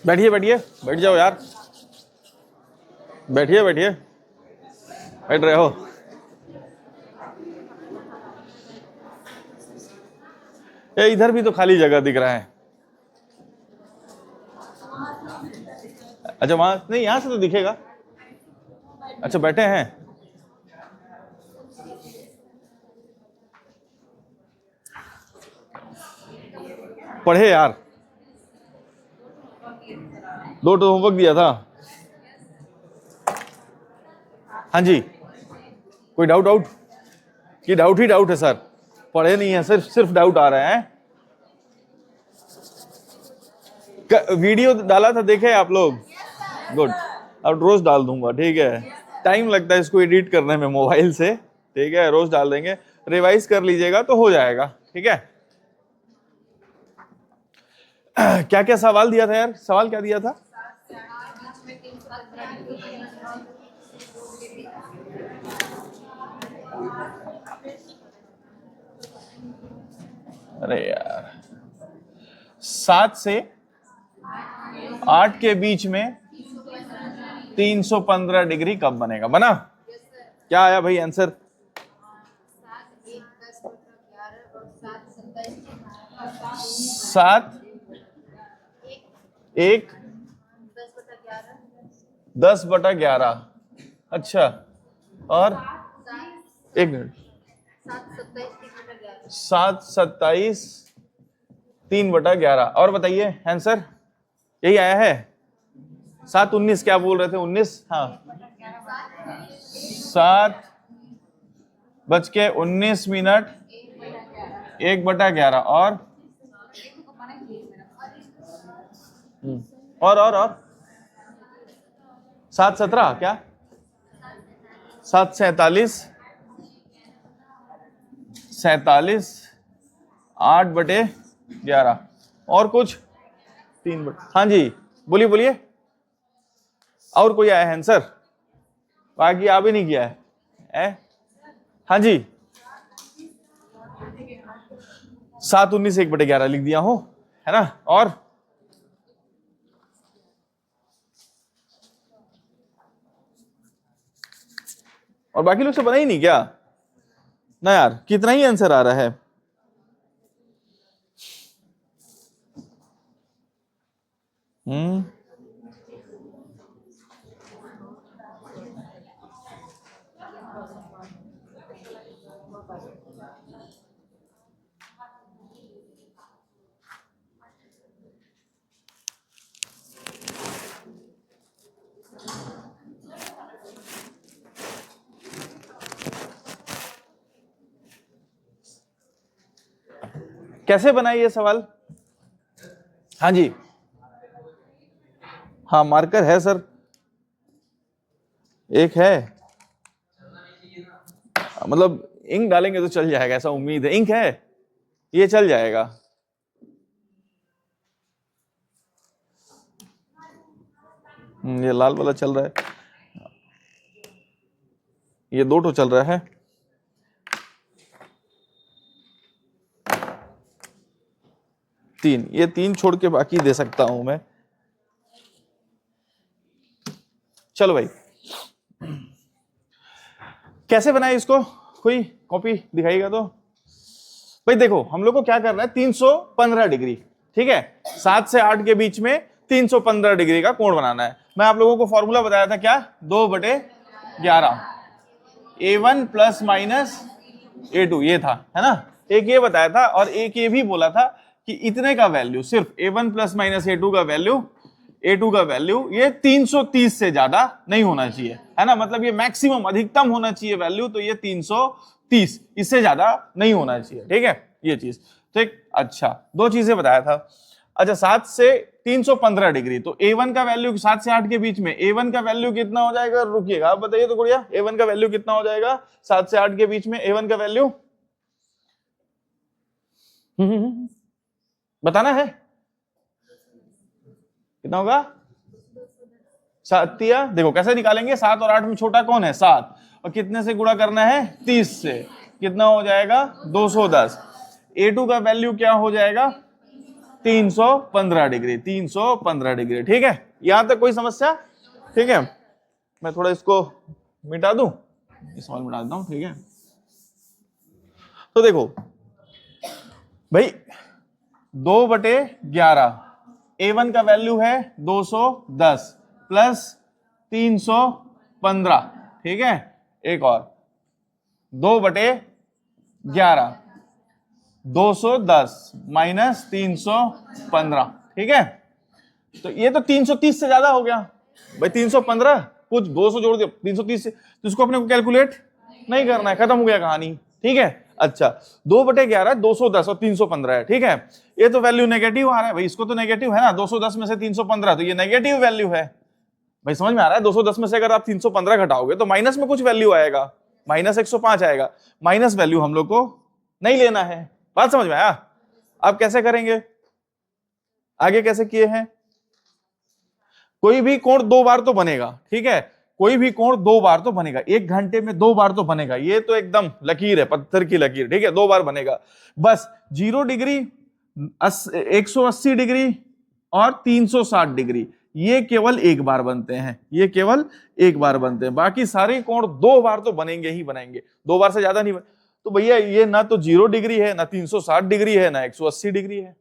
बैठिए बैठिए, बैठ जाओ यार, बैठिए बैठिए, बैठ रहे हो? ये इधर भी तो खाली जगह दिख रहा है। अच्छा वहां नहीं, यहां से तो दिखेगा। अच्छा बैठे हैं। पढ़े यार, 2 तो होमवर्क दिया था। हाँ जी, कोई डाउट आउट? कि डाउट ही डाउट है सर, पढ़े नहीं है, सिर्फ सिर्फ डाउट आ रहे हैं। वीडियो डाला था, देखे आप लोग? गुड, अब रोज डाल दूंगा, ठीक है। टाइम लगता है इसको एडिट करने में मोबाइल से, ठीक है, रोज डाल देंगे। रिवाइज कर लीजिएगा तो हो जाएगा, ठीक है। क्या क्या सवाल दिया था यार, सवाल क्या दिया था? अरे यार, 7 से 8 के बीच में 315 डिग्री कब बनेगा? बना? क्या आया भाई आंसर? 7 1 10/11। अच्छा, और 1 मिनट, 7 27 3/11। और बताइए आंसर, यही आया है? 7 19 क्या बोल रहे थे? 19, हाँ, 7:19 1/11। और 7 17 क्या? 7 47 8/11। और कुछ? 3 हाँ जी, बोलिए बोलिए। और कोई आया है आंसर? बाकी आप ही नहीं किया है? हाँ जी, 7 19 1/11 लिख दिया हो, है ना? और बाकी लोग से बना ही नहीं क्या? ना यार, कितना ही आंसर आ रहा है। कैसे बनाए ये सवाल? हाँ जी, हाँ मार्कर है सर, एक है, मतलब इंक डालेंगे तो चल जाएगा, ऐसा उम्मीद है। इंक है, ये चल जाएगा। ये लाल वाला चल रहा है, ये 2 तो चल रहा है। ये 3 छोड़ के बाकी दे सकता हूं मैं। चलो भाई, कैसे बनाए इसको? कोई कॉपी दिखाएगा तो? भाई देखो, हम लोग को क्या करना है, 315 डिग्री, ठीक है, 7 से 8 के बीच में 315 डिग्री का कोण बनाना है। मैं आप लोगों को फॉर्मूला बताया था क्या? 2/11 A1 प्लस माइनस A2, ये था, है ना? एक ये बताया था, और एक ये भी बोला था कि इतने का वैल्यू, सिर्फ A1 प्लस माइनस A2 का वैल्यू, A2 का वैल्यू ये 330 से ज्यादा नहीं होना चाहिए, है ना? मतलब ये मैक्सिमम, अधिकतम होना चाहिए वैल्यू, तो ये 330, इससे ज्यादा नहीं होना चाहिए, ठीक है, ये चीज, ठीक। अच्छा, 2 चीजें बताया था। अच्छा, 7 से 315 डिग्री, तो A1 का वैल्यू 7 से 8 के बीच में A1 का वैल्यू कितना हो जाएगा? रुकिएगा, आप बताइए तो गुड़िया, A1 का वैल्यू कितना हो जाएगा 7 से 8 के बीच में? A1 का वैल्यू बताना है, कितना होगा? 7 देखो कैसे निकालेंगे, 7 और 8 में छोटा कौन है? 7, और कितने से गुणा करना है? 30 से, कितना हो जाएगा? 210। A2 का वैल्यू क्या हो जाएगा? 315 डिग्री, 315 डिग्री। ठीक है, यहां तक कोई समस्या? ठीक है, मैं थोड़ा इसको मिटा दूं, इस सवाल मिटा देता हूं। ठीक है, तो देखो भाई 2/11 A1 का वैल्यू है 210 प्लस 315। ठीक है, एक और 2/11 210 माइनस 315। ठीक है, तो ये तो 330 से ज्यादा हो गया भाई। 315 कुछ 200 जोड़ दिया 330 से, तो इसको अपने को कैलकुलेट नहीं करना है, खत्म हो गया कहानी। ठीक है, अच्छा 2/11 210 और 315 है। ठीक है, ये तो वैल्यू नेगेटिव आ रहा है भाई, इसको तो नेगेटिव है ना, 210 में से 315, तो ये नेगेटिव वैल्यू है भाई। समझ में आ रहा है? 210 में से अगर आप 315 घटाओगे तो माइनस में कुछ वैल्यू आएगा, माइनस 105 आएगा। माइनस वैल्यू हम लोग को नहीं लेना है। बात समझ में आया? आप कैसे करेंगे, आगे कैसे किए हैं? कोई भी कोण 2 बार तो बनेगा। ठीक है, कोई भी कोण 2 बार तो बनेगा, 1 घंटे में 2 बार तो बनेगा। ये तो एकदम लकीर है, पत्थर की लकीर। ठीक है, 2 बार बनेगा बस। 0 डिग्री, 180 डिग्री और 360 डिग्री, ये केवल 1 बार बनते हैं, ये केवल 1 बार बनते हैं। बाकी सारे कोण 2 बार तो बनेंगे ही बनेंगे, 2 बार से ज्यादा नहीं बने। तो भैया ये ना तो 0 डिग्री है, ना 360 डिग्री है, ना 180 डिग्री है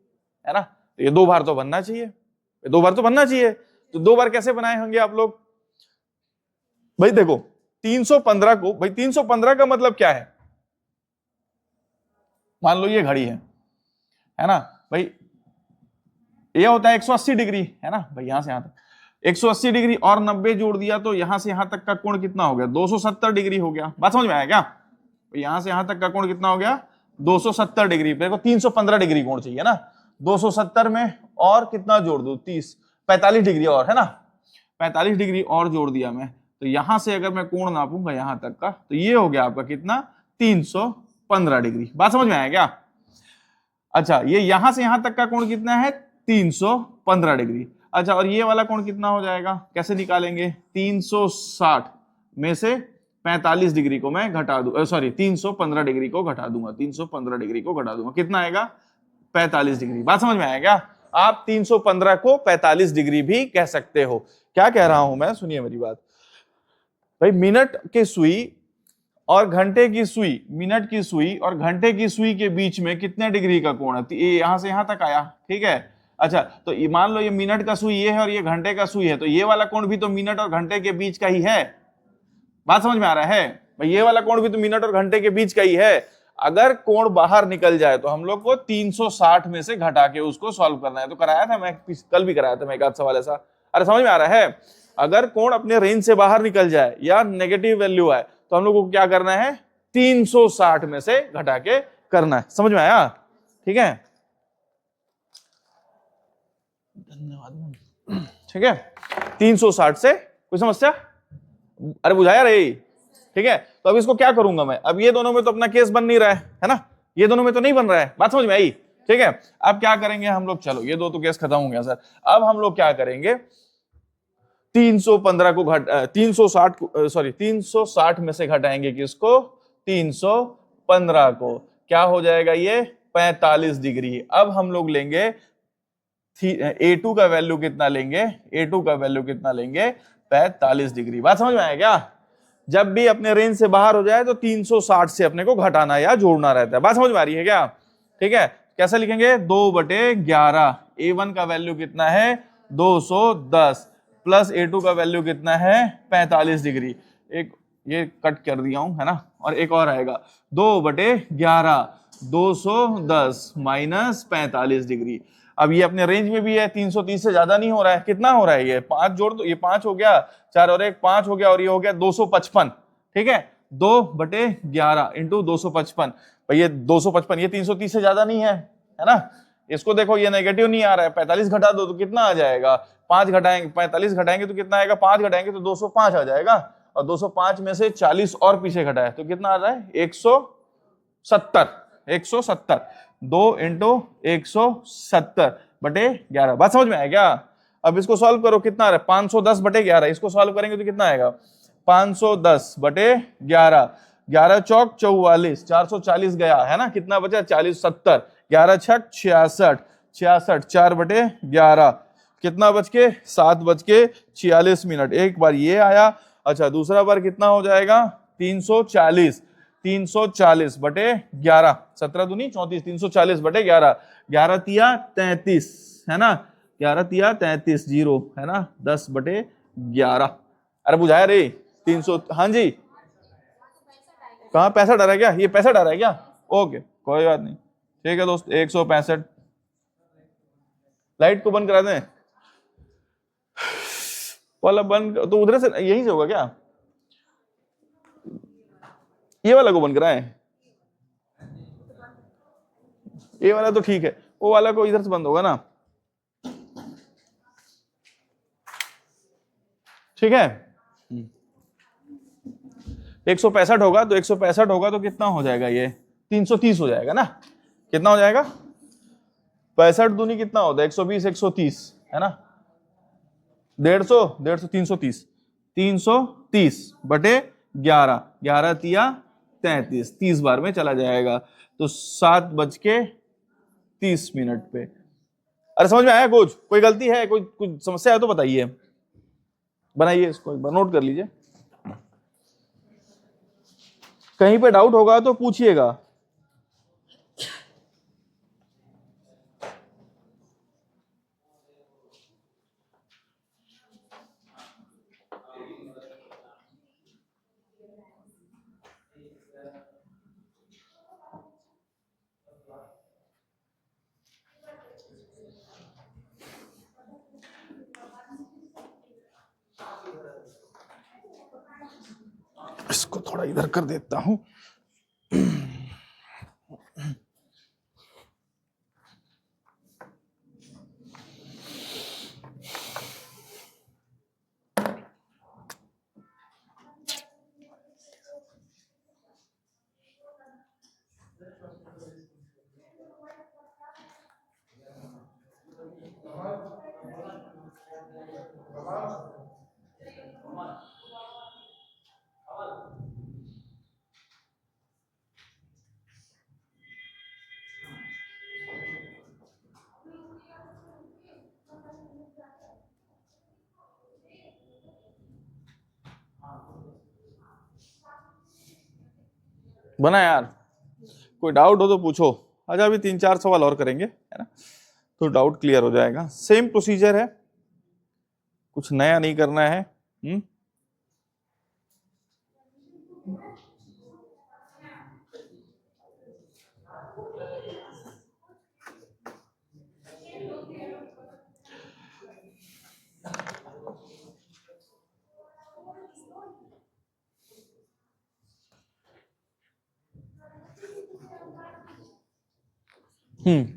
ना? तो ये 2 बार तो बनना चाहिए, 2 बार तो बनना चाहिए। तो 2 बार कैसे बनाए होंगे आप लोग? भाई देखो 315 को, भाई 315 का मतलब क्या है? मान लो ये घड़ी है ना भाई, ये होता है 180 डिग्री, है ना भाई, यहां से यहां तक 180 डिग्री और 90 जोड़ दिया तो यहां से यहां तक का कोण कितना हो गया? 270 डिग्री हो गया। बात समझ में आया क्या? यहां से यहां तक का कोण कितना हो गया? 270 डिग्री। देखो 315 डिग्री कोण चाहिए ना, 270 में और कितना जोड़ दो? 45 डिग्री और, है ना, 45 डिग्री और जोड़ दिया मैं, तो यहां से अगर मैं कोण नापूंगा यहां तक का, तो ये हो गया आपका कितना? 315 डिग्री। बात समझ में आया क्या? अच्छा, ये यहां से यहां तक का कोण कितना है? 315 डिग्री। अच्छा, और ये वाला कोण कितना हो जाएगा? कैसे निकालेंगे? 360 में से 45 डिग्री को मैं घटा दूं, सॉरी 315 डिग्री को घटा दूंगा, 315 डिग्री को घटा दूंगा, कितना आएगा? 45 डिग्री। बात समझ में आया क्या? आप 315 को 45 डिग्री भी कह सकते हो। क्या कह रहा हूं मैं? सुनिए मेरी बात भाई। मिनट की सुई और घंटे की सुई, मिनट की सुई और घंटे की सुई के बीच में कितने डिग्री का कोण है? ये यहां से यहां तक आया। ठीक है, अच्छा तो मान लो ये मिनट का सुई ये है और ये घंटे का सुई है, तो ये वाला कोण भी तो मिनट और घंटे के बीच का ही है। बात समझ में आ रहा है भाई? ये वाला कोण भी तो मिनट और घंटे के बीच का ही है। अगर कोण बाहर निकल जाए तो हम लोग को 360 में से घटा के उसको सॉल्व करना है। तो कराया था मैं, कल भी कराया था मैं एक आध सवाल ऐसा। अरे समझ में आ रहा है? अगर कोण अपने रेंज से बाहर निकल जाए या नेगेटिव वैल्यू आए तो हम लोग को क्या करना है? 360 में से घटा के करना है। समझ में आया? ठीक है, धन्यवाद। ठीक है, 360 से कोई समस्या? अरे बुझाया रे? ठीक है, तो अब इसको क्या करूंगा मैं? अब ये दोनों में तो अपना केस बन नहीं रहा है ना, ये दोनों में तो नहीं बन रहा है। बात समझ में आई? ठीक है, अब क्या करेंगे हम लोग? चलो ये दो तो केस खत्म हो गया सर। अब हम लोग क्या करेंगे? 315 को 360 में से घटाएंगे किसको? 315 को। क्या हो जाएगा ये? 45 डिग्री। अब हम लोग लेंगे A2 का वैल्यू कितना लेंगे? A2 का वैल्यू कितना लेंगे? 45 डिग्री। बात समझ में आया क्या? जब भी अपने रेंज से बाहर हो जाए तो 360 से अपने को घटाना या जोड़ना रहता है। बात समझ में आ रही है क्या? ठीक है, कैसे लिखेंगे? 2/11। A1 का वैल्यू कितना है? 210 प्लस A2 का वैल्यू कितना है? 45 डिग्री। एक ये कट कर दिया हूं, है ना, और एक और आएगा 2/11 210 माइनस 45 डिग्री। अब ये अपने रेंज में भी है, 330 से ज्यादा नहीं हो रहा है। कितना हो रहा है? ये 5 जोड़ दो, ये 5 हो गया, 4 और 1 5 हो गया, और ये हो गया 255। ठीक है, 2/11 इंटू 255। भाई ये 255, ये 330 से ज्यादा नहीं है ना? इसको देखो, ये नेगेटिव नहीं आ रहा है, 45 घटा दो तो कितना आ जाएगा? 5 घटाएंगे, 45 घटाएंगे तो कितना आएगा? 5 घटाएंगे तो 205 आ जाएगा, और 205 में से 40 और पीछे घटाए तो कितना आ रहा है? 170। 170 2 इंटू 170/11। बात समझ में आया क्या? अब इसको सॉल्व करो, कितना आ रहा है? 510/11। इसको सॉल्व करेंगे तो कितना आएगा? 510/11। 11 चौक 44, 440 गया, है ना? कितना बचा? 40 70, 11 छक 66, 66, 4/11 कितना बज के 7:46। एक बार ये आया। अच्छा दूसरा बार कितना हो जाएगा 340, 340/11, 17 दूनी 34, 340/11, 11 तिया 33 है ना, 11 तिया 33, 0 है ना, 10/11। अरे बुझाया रे 300। हाँ जी, कहाँ 65 आ रहा है क्या, ये 65 आ रहा है क्या? ओके कोई बात नहीं, ठीक है दोस्त, 165। लाइट को बंद करा दें वाला, बंद तो उधर से यहीं से होगा क्या? ये वाला को बंद कराएं, ये वाला तो ठीक है, वो वाला को इधर से बंद होगा ना, ठीक है। 165 होगा तो 165 होगा तो कितना हो जाएगा, ये 330 हो जाएगा ना, कितना हो जाएगा 65 दूनी कितना होता है 120, 130 है ना, 150, 150, 330, 330/11, 11 तिया 33, 30 बार में चला जाएगा तो 7:30 पे। अरे समझ में आया कुछ, कोई गलती है, कोई कुछ समस्या है तो बताइए, बनाइए इसको एक बार नोट कर लीजिए, कहीं पे डाउट होगा तो पूछिएगा। इसको थोड़ा इधर कर देता हूं। बना यार, कोई डाउट हो तो पूछो। अच्छा अभी 3-4 सवाल और करेंगे है ना, तो डाउट क्लियर हो जाएगा। सेम प्रोसीजर है, कुछ नया नहीं करना है।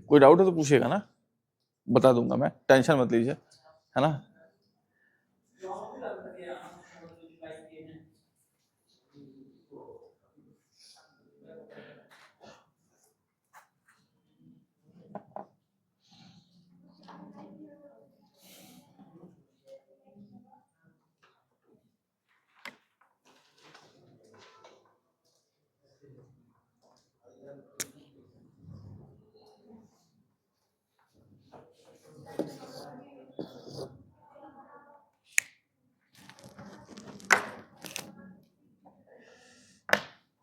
कोई डाउट है तो पूछेगा ना, बता दूंगा मैं, टेंशन मत लीजिए है ना।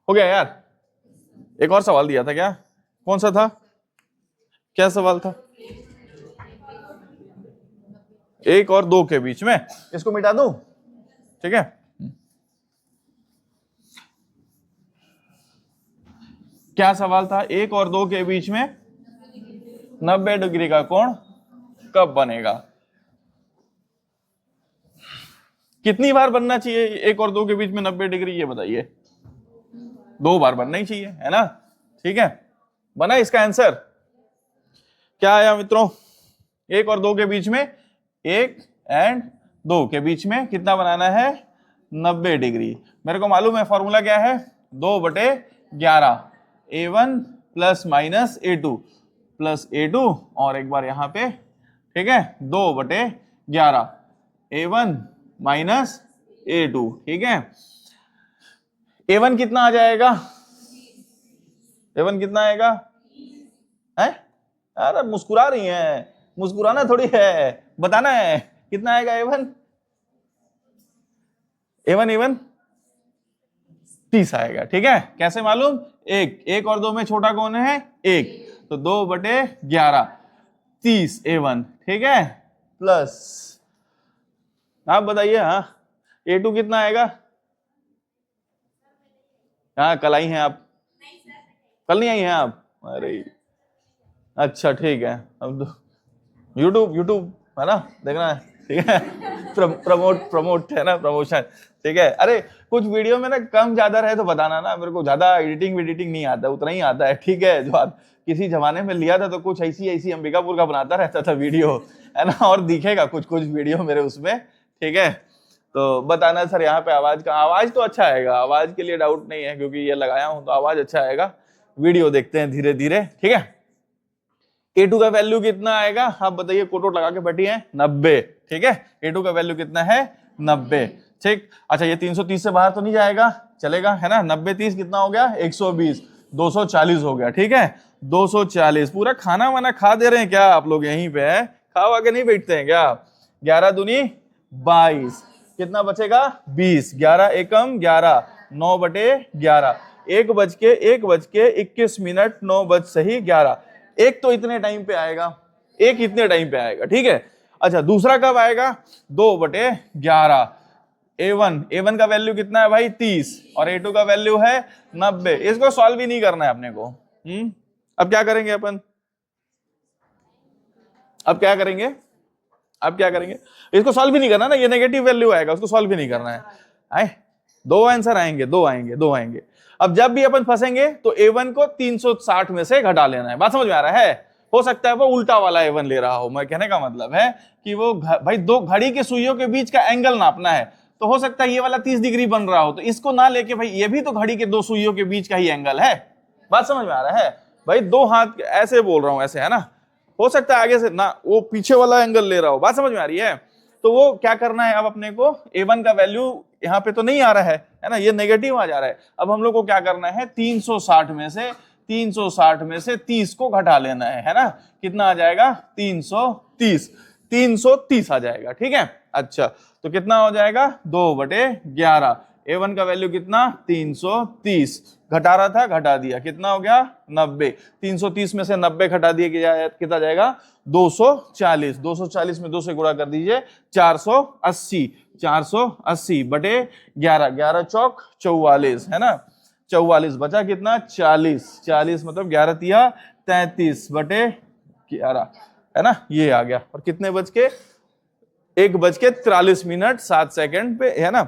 हो गया यार, एक और सवाल दिया था क्या, कौन सा था, क्या सवाल था? 1 और 2 के बीच में, इसको मिटा दूं, ठीक है। क्या सवाल था, 1 और 2 के बीच में 90 डिग्री का कोण कब बनेगा? कितनी बार बनना चाहिए 1 और 2 के बीच में 90 डिग्री, ये बताइए। 2 बार बनना ही चाहिए है ना, ठीक है। बना इसका आंसर, क्या आया मित्रों? 1 और 2 के बीच में, 1 एंड 2 के बीच में कितना बनाना है 90 डिग्री। मेरे को मालूम है फॉर्मूला क्या है, 2/11, A1 plus minus A2 plus A2, और एक बार यहां पे, ठीक है, 2/11 A1 माइनस A2, ठीक है। A1 कितना आ जाएगा, A1 कितना आएगा है? अरे मुस्कुरा रही हैं, मुस्कुराना थोड़ी है, बताना है कितना आएगा A1। A1 30 आएगा। ठीक है, कैसे मालूम? एक और 2 में छोटा कौन है? 1, तो 2/11 30 A1। ठीक है, प्लस आप बताइए। हाँ, A2 कितना आएगा? हाँ, कल आई हैं आप? कल नहीं आई हैं आप? अरे अच्छा ठीक है, अब तो यूट्यूब है ना, देखना है। ठीक है, प्रमोट है ना, प्रमोशन। ठीक है, अरे कुछ वीडियो में ना कम ज्यादा रहे तो बताना ना, मेरे को ज्यादा एडिटिंग नहीं आता, उतना ही आता है। ठीक है, जो किसी जमाने में लिया था तो कुछ ऐसी अंबिकापुर का बनाता रहता था वीडियो, है ना, और दिखेगा कुछ वीडियो मेरे उसमें। ठीक है, तो बताना सर यहाँ पे आवाज तो अच्छा आएगा, आवाज के लिए डाउट नहीं है, क्योंकि ये लगाया हूं तो आवाज अच्छा आएगा। वीडियो देखते हैं धीरे धीरे। ठीक है, A2 का वैल्यू कितना आएगा? आप बताइए, कोटोट लगा के बैठी है 90। ठीक है, A2 का वैल्यू कितना है? 90। ठीक, अच्छा ये 330 से बाहर तो नहीं जाएगा, चलेगा, है ना। 90 30 कितना हो गया? 120, 240 हो गया। ठीक है, 240। पूरा खाना वाना खा दे रहे हैं क्या आप लोग? यहीं पे है, खा के नहीं बैठते हैं क्या? 11 दूनी 22, कितना बचेगा? 20। 11 एकम 11, 9/11, 1:21 9 बज सही 11। एक तो इतने टाइम पे आएगा, एक इतने टाइम पे आएगा। ठीक है, अच्छा दूसरा कब आएगा? 2/11। A1 का वैल्यू कितना है भाई? 30, और A2 का वैल्यू है 90। इसको सॉल्व ही नहीं करना है अपने को। अब क्या करेंगे अपन? अब क्या करेंगे? इसको सॉल्व भी नहीं करना ना, ये नेगेटिव वैल्यू आएगा, उसको सॉल्व भी नहीं करना है। आए, दो आंसर आएंगे, दो आएंगे। अब जब भी अपन फंसेंगे तो A1 को 360 में से घटा लेना है। बात समझ में आ रहा है? हो सकता है वो उल्टा वाला A1 ले रहा हो। मैं कहने का मतलब है कि वो भाई दो घड़ी के सुइयों के बीच का एंगल नापना है, तो हो सकता है ये वाला 30 डिग्री बन रहा हो, तो इसको ना लेके भाई ये भी तो घड़ी के दो सुइयों के बीच का ही एंगल है। बात समझ में आ रहा है भाई? दो हाथ ऐसे बोल रहा हूं, ऐसे, है ना। हो सकता है आगे से ना वो पीछे वाला एंगल ले रहा हो। बात समझ में आ रही है? तो वो क्या करना है अब अपने को? A1 का वैल्यू यहाँ पे तो नहीं आ रहा है ना, ये नेगेटिव आ जा रहा है। अब हम लोग को क्या करना है? 360 में से 30 को घटा लेना है ना। कितना आ जाएगा? 330 आ जाएगा। ठीक है, अच्छा तो कितना हो जाएगा? 2/11। A1 का वैल्यू कितना? 330। घटा रहा था, घटा दिया, कितना हो गया? 90। 330 में से 90 घटा दिए, कितना जाएगा? 240। 240 में 2 से गुणा कर दीजिए, 480। 480/11, 11 चौक 44, है ना। 44 बचा कितना? 40 मतलब 11 तिया 33/11, है ना। ये आ गया। और कितने बज के? 1:43 7 पे, है ना।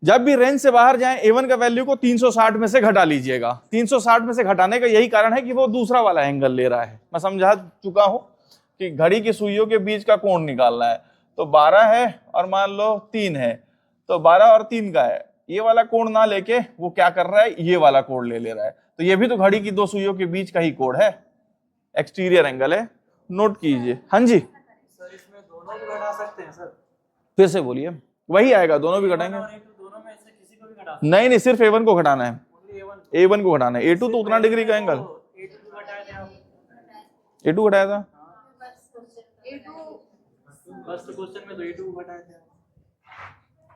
जब भी रेंज से बाहर जाए A1 का वैल्यू को 360 में से घटा लीजिएगा। 360 में से घटाने का यही कारण है कि वो दूसरा वाला एंगल ले रहा है। मैं समझा चुका हूं कि घड़ी की सुइयों के बीच का कोण निकालना है। तो 12 है और मान लो 3 है, तो 12 और 3 का है। ये वाला कोण ना लेके वो क्या कर रहा है? ये वाला कोण ले रहा है। तो ये भी तो घड़ी की दो सुइयों के बीच का ही कोण है, एक्सटीरियर एंगल है। नोट कीजिए। हाँ जी सर, इसमें दोनों भी घटा सकते हैं सर? फिर से बोलिए। वही आएगा, दोनों भी घटाएंगे। दोनों में से किसी को भी घटा? नहीं, सिर्फ A1 को घटाना है। A1 को घटाना है। A2 तो उतना डिग्री का एंगल। A2 घटाया था फर्स्ट क्वेश्चन में, तो A2 घटाया था।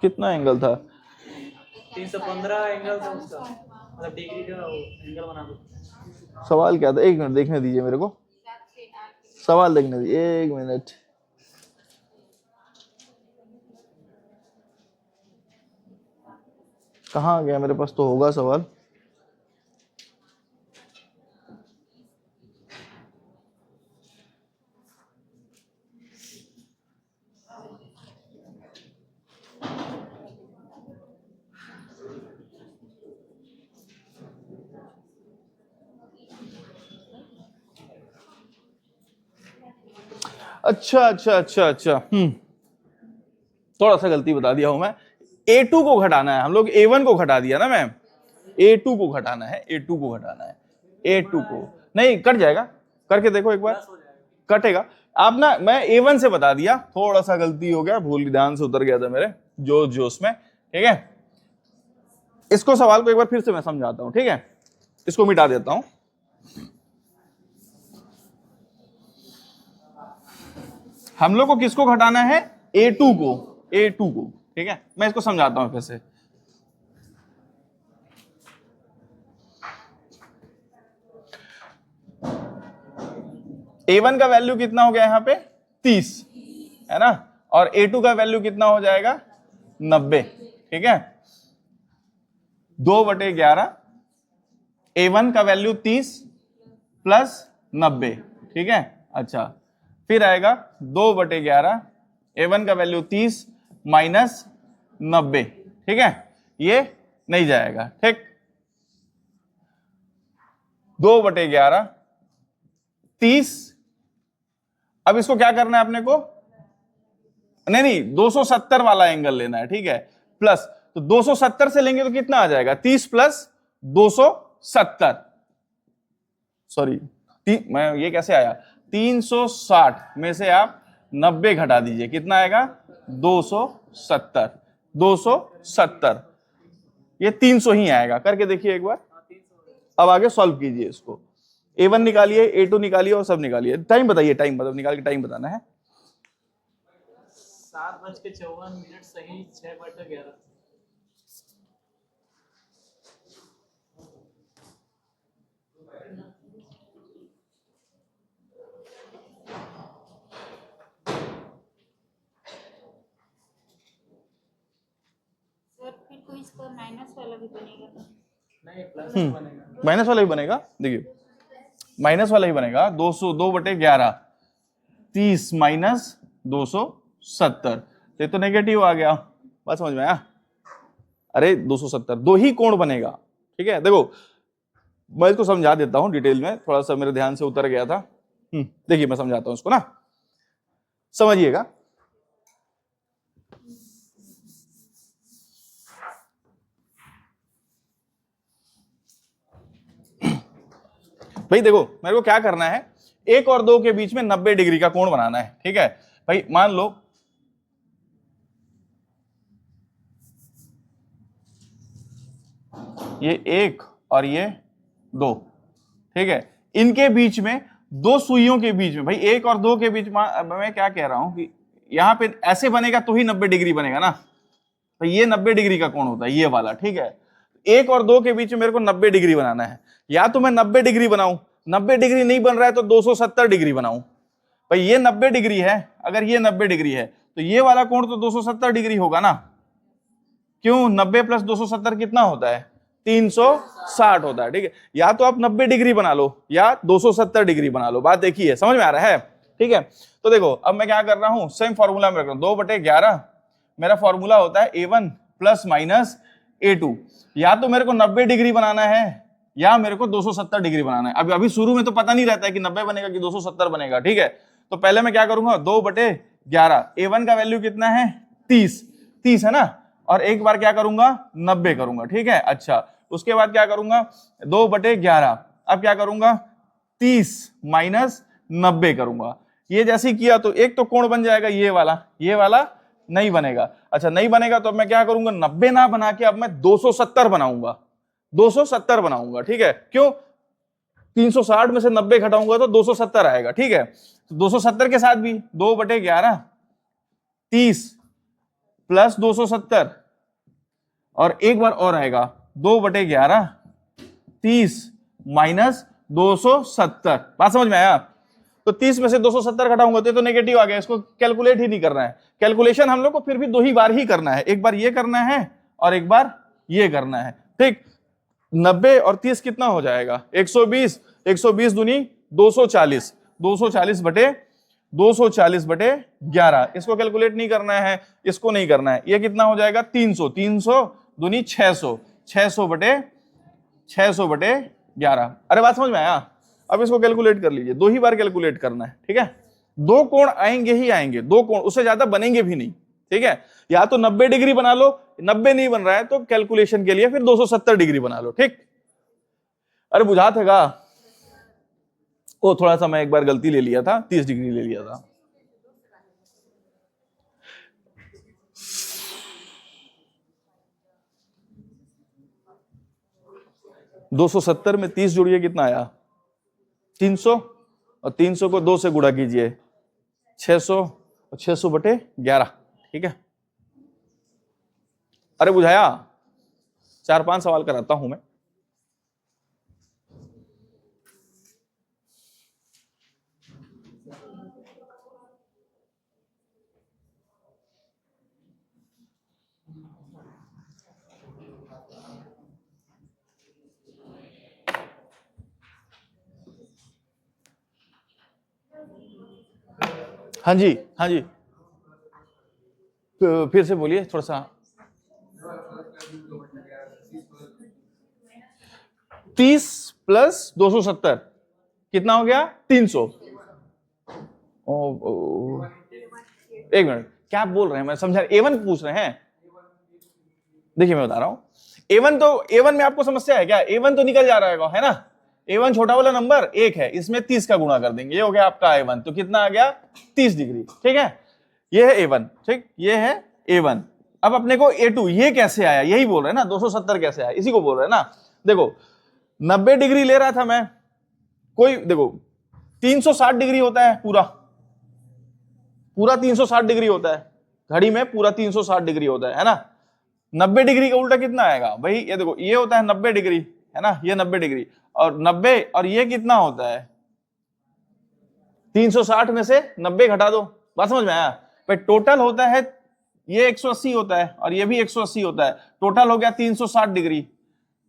कितना एंगल था? 315 एंगल था उसका, मतलब डिग्री का एंगल बना दो। सवाल क्या था? 1 मिनट देखने दीजिए मेरे को, सवाल देखने दीजिए 1 मिनट। कहाँ गया? मेरे पास तो होगा सवाल। अच्छा। थोड़ा सा गलती बता दिया हूं मैं। A2 को घटाना है, हम लोग A1 को घटा दिया ना मैम। A2 को घटाना है, A2 को घटाना है। A2 को नहीं, कट जाएगा, करके देखो एक बार, कटेगा। आप ना, मैं A1 से बता दिया, थोड़ा सा गलती हो गया, भूल ध्यान से उतर गया था मेरे जोश में। ठीक है, इसको सवाल को एक बार फिर से मैं समझाता हूं। ठीक है, इसको मिटा देता हूं। हम लोग को किसको घटाना है, A2 को, A2 को, ठीक है। मैं इसको समझाता हूं फिर से। A1 का वैल्यू कितना हो गया यहाँ पे 30, है ना, और A2 का वैल्यू कितना हो जाएगा 90, ठीक है। 2/11, A1 का वैल्यू 30 प्लस 90, ठीक है। अच्छा, फिर आएगा 2/11, A1 का वैल्यू 30 माइनस 90, ठीक है, ये नहीं जाएगा, ठीक। 2/11 30, अब इसको क्या करना है अपने को, नहीं 270 वाला एंगल लेना है, ठीक है, प्लस, तो 270 से लेंगे तो कितना आ जाएगा 30 प्लस 270, सॉरी मैं ये कैसे आया, 360 में से आप 90 घटा दीजिए, कितना आएगा 270, 270, ये 300 ही आएगा, करके देखिए एक बार। अब आगे सॉल्व कीजिए इसको, A1 निकालिए, A2 निकालिए और सब निकालिए। टाइम बताइए, टाइम मतलब निकाल के टाइम बताना है। 7:54 सही, 6/11। सर फिर तो इसका माइनस वाला भी बनेगा। नहीं, प्लस बनेगा। माइनस वाला ही बनेगा, देखिए माइनस वाला ही बनेगा, 202/11, 30 माइनस 270, ये तो नेगेटिव आ गया, बात समझ में आया। अरे 270, दो ही कोण बनेगा, ठीक है। देखो मैं इसको समझा देता हूं डिटेल में, थोड़ा सा मेरे ध्यान से उतर गया था। देखिए मैं समझाता हूं इसको ना, समझिएगा। भाई देखो मेरे को क्या करना है, 1 और 2 के बीच में 90 डिग्री का कोण बनाना है, ठीक है। भाई मान लो ये 1 और ये 2, ठीक है, इनके बीच में, दो सुइयों के बीच में, भाई 1 और 2 के बीच में मैं क्या कह रहा हूं कि यहां पे ऐसे बनेगा तो ही 90 डिग्री बनेगा ना, भाई ये 90 डिग्री का कोण होता है ये वाला, ठीक है। 1 और 2 के बीच में मेरे को 90 डिग्री बनाना है, या तो मैं 90 डिग्री बनाऊं, 90 डिग्री नहीं बन रहा है तो 270 डिग्री बनाऊं। भाई ये 90 डिग्री है, अगर ये 90 डिग्री है तो ये वाला कोण तो 270 डिग्री होगा ना, क्यों, 90 प्लस 270 कितना होता है 360 होता है, ठीक है। या तो आप 90 डिग्री बना लो या 270 डिग्री बना लो, बात देखिए, समझ में आ रहा है, ठीक है। तो देखो अब मैं क्या कर रहा हूं, सेम फॉर्मूला में रख रहा हूं, 2/11 मेरा फॉर्मूला होता है A1 प्लस माइनस A2, या तो मेरे को 90 डिग्री बनाना है या मेरे को 270 डिग्री बनाना है। अभी शुरू में तो पता नहीं रहता है कि 90 बनेगा कि 270 बनेगा, ठीक है। तो पहले मैं क्या करूंगा, 2/11, A1 का वैल्यू कितना है 30 है ना, और एक बार क्या करूंगा 90 करूंगा, ठीक है। अच्छा उसके बाद क्या करूंगा 2/11, अब क्या करूंगा 30 माइनस 90 करूंगा, ये जैसे किया तो एक तो कोण बन जाएगा ये वाला नहीं बनेगा। अच्छा नहीं बनेगा तो अब मैं क्या करूंगा, 90 ना बना के अब मैं 270 बनाऊंगा, 270 बनाऊंगा, ठीक है। क्यों, 360 में से 90 घटाऊंगा तो 270 आएगा, ठीक है। तो 270 के साथ भी 2/11 30 प्लस 270, और एक बार और आएगा 2/11 30 माइनस 270, बात समझ में आया। तो 30 में से 270 घटाऊंगा तो नेगेटिव आ गया, इसको कैलकुलेट ही नहीं करना है, कैलकुलेशन हम लोग को फिर भी दो ही बार ही करना है, एक बार ये करना है और एक बार ये करना है, ठीक। 90 और 30 कितना हो जाएगा 120, 120 दूनी 240, 240/11, इसको कैलकुलेट नहीं करना है, इसको नहीं करना है, ये कितना हो जाएगा 300, 300 दूनी 600, 600/11। अरे बात समझ में आया। अब इसको कैलकुलेट कर लीजिए, दो ही बार कैलकुलेट करना है, ठीक है। दो कोण आएंगे ही आएंगे, दो कोण, उससे ज्यादा बनेंगे भी नहीं, ठीक है। या तो 90 डिग्री बना लो, 90 नहीं बन रहा है तो कैलकुलेशन के लिए फिर 270 डिग्री बना लो, ठीक। अरे बुझा था, वो थोड़ा सा मैं एक बार गलती ले लिया था, 30 डिग्री ले लिया था। दो 270 में 30 जोड़िए, कितना आया 300, और 300 को 2 से गुणा कीजिए 600, और 600/11, ठीक है। अरे बुझाया, 4-5 सवाल कराता हूं मैं। हाँ जी, हाँ जी, फिर से बोलिए थोड़ा सा। 30 + 270 कितना हो गया? 300। एक मिनट, क्या आप बोल रहे हैं? मैं समझा, A1 पूछ रहे हैं। देखिए मैं बता रहा हूं, A1 में आपको समस्या है क्या? A1 तो निकल जा रहा है ना। A1 छोटा वाला नंबर 1 है, इसमें 30 का गुणा कर देंगे, ये हो गया आपका A1। तो कितना आ गया? 30 डिग्री, ठीक है। ये है A1, ठीक, ये है A1। अब अपने को A2 ये कैसे आया, यही बोल रहे हैं ना, 270 कैसे आया, इसी को बोल रहे हैं ना। देखो 90 डिग्री ले रहा था मैं, कोई देखो 360 डिग्री होता है, पूरा 360 डिग्री होता है घड़ी में, पूरा 360 डिग्री होता है ना। 90 डिग्री का उल्टा कितना आएगा भाई? ये देखो, ये होता है 90 डिग्री, है ना, ये 90 डिग्री, और 90 और ये कितना होता है? 360 में से 90 घटा दो। बात समझ में आया भाई? टोटल होता है ये 180 होता है, और ये भी 180 होता है, टोटल हो गया 360 डिग्री।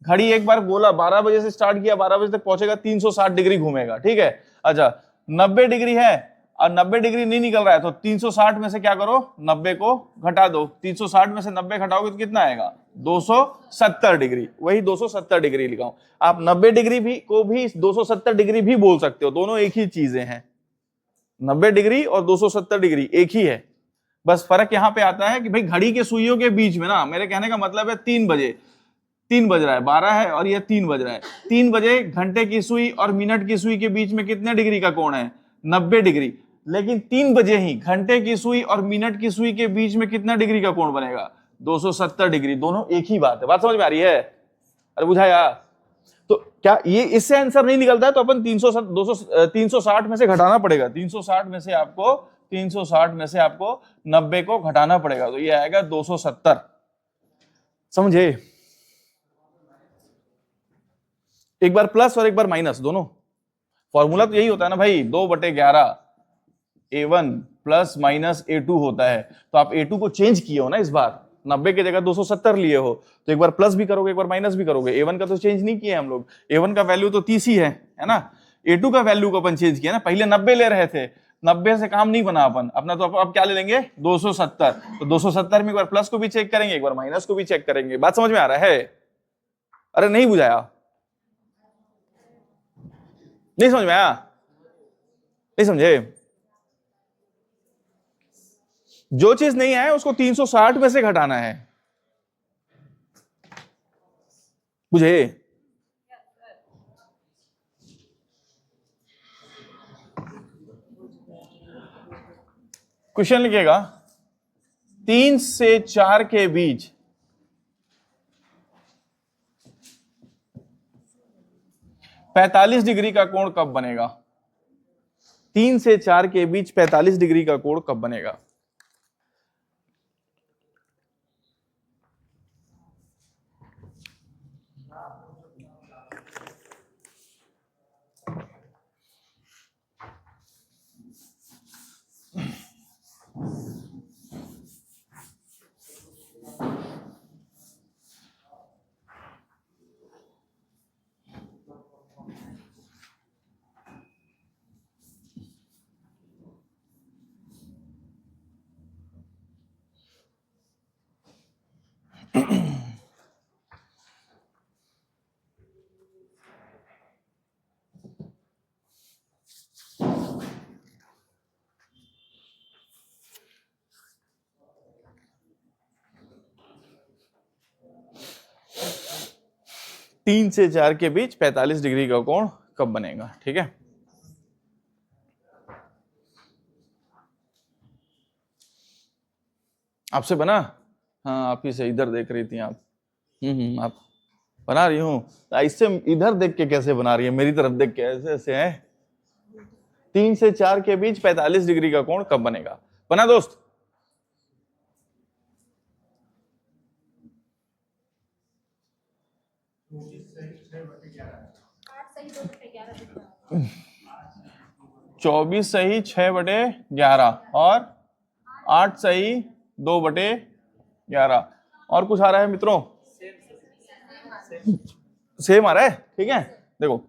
घड़ी एक बार बोला 12 बजे से स्टार्ट किया, 12 बजे तक पहुंचेगा, 360 डिग्री घूमेगा, ठीक है। अच्छा 90 डिग्री है और 90 डिग्री नहीं निकल रहा है, तो 360 में से क्या करो, 90 को घटा दो। 360 में से 90 घटाओगे तो कितना आएगा? 270 डिग्री। वही 270 डिग्री लिखा। आप 90 डिग्री भी को भी 270 डिग्री भी बोल सकते हो, दोनों एक ही चीजें हैं। 90 डिग्री और 270 डिग्री एक ही है, बस फर्क यहां पे आता है कि भाई घड़ी के सुइयों के बीच में ना, मेरे कहने का मतलब है 3 बजे, 3 बज रहा है, 12 है और ये 3 बज रहा है। 3 बजे घंटे की सुई और मिनट की सुई के बीच में कितने डिग्री का कोण है? 90 डिग्री। लेकिन 3 बजे ही घंटे की सुई और मिनट की सुई के बीच में कितना डिग्री का कोण बनेगा? 270 डिग्री। दोनों एक ही बात है। बात समझ में आ रही है? अरे बुझाया? तो क्या ये इससे आंसर नहीं निकलता है तो अपन 360 में से घटाना पड़ेगा। 360 में से आपको 90 को घटाना पड़ेगा, तो ये आएगा 270। समझे? एक बार प्लस और एक बार माइनस, दोनों फॉर्मूला तो यही होता है ना भाई, 2/11 A1 प्लस माइनस A2 होता है। तो आप A2 को चेंज किए हो ना, इस बार 90 की जगह 270 लिए हो, तो एक बार प्लस भी करोगे, एक बार माइनस भी करोगे। A1 का तो चेंज नहीं किए हम लोग, A1 का वैल्यू तो 30 ही है ना। A2 का वैल्यू को अपन चेंज किया ना, पहले 90 ले रहे थे, 90 से काम नहीं बना अपन अपना, तो अब क्या ले लेंगे? 270। तो 270 में एक बार प्लस को भी चेक करेंगे, एक बार माइनस को भी चेक करेंगे। बात समझ में आ रहा है? अरे नहीं बुझाया? नहीं समझ में आया? नहीं समझे? जो चीज नहीं है उसको 360 में से घटाना है, बुझे? क्वेश्चन लिखिएगा, 3 से 4 के बीच 45 डिग्री का कोण कब बनेगा? 3 से 4 के बीच 45 डिग्री का कोण कब बनेगा? तीन से 4 के बीच 45 डिग्री का कोण कब बनेगा? ठीक है, आपसे बना? हाँ, आप ही से, इधर देख रही थी आप। आप बना रही हूं, इससे इधर देख के कैसे बना रही है, मेरी तरफ देख के ऐसे ऐसे है। 3 से 4 के बीच 45 डिग्री का कोण कब बनेगा? बना दोस्त? चौबीस सही 6/11 और 8 सही 2/11। और कुछ आ रहा है मित्रों? सेम आ रहा है, ठीक है। देखो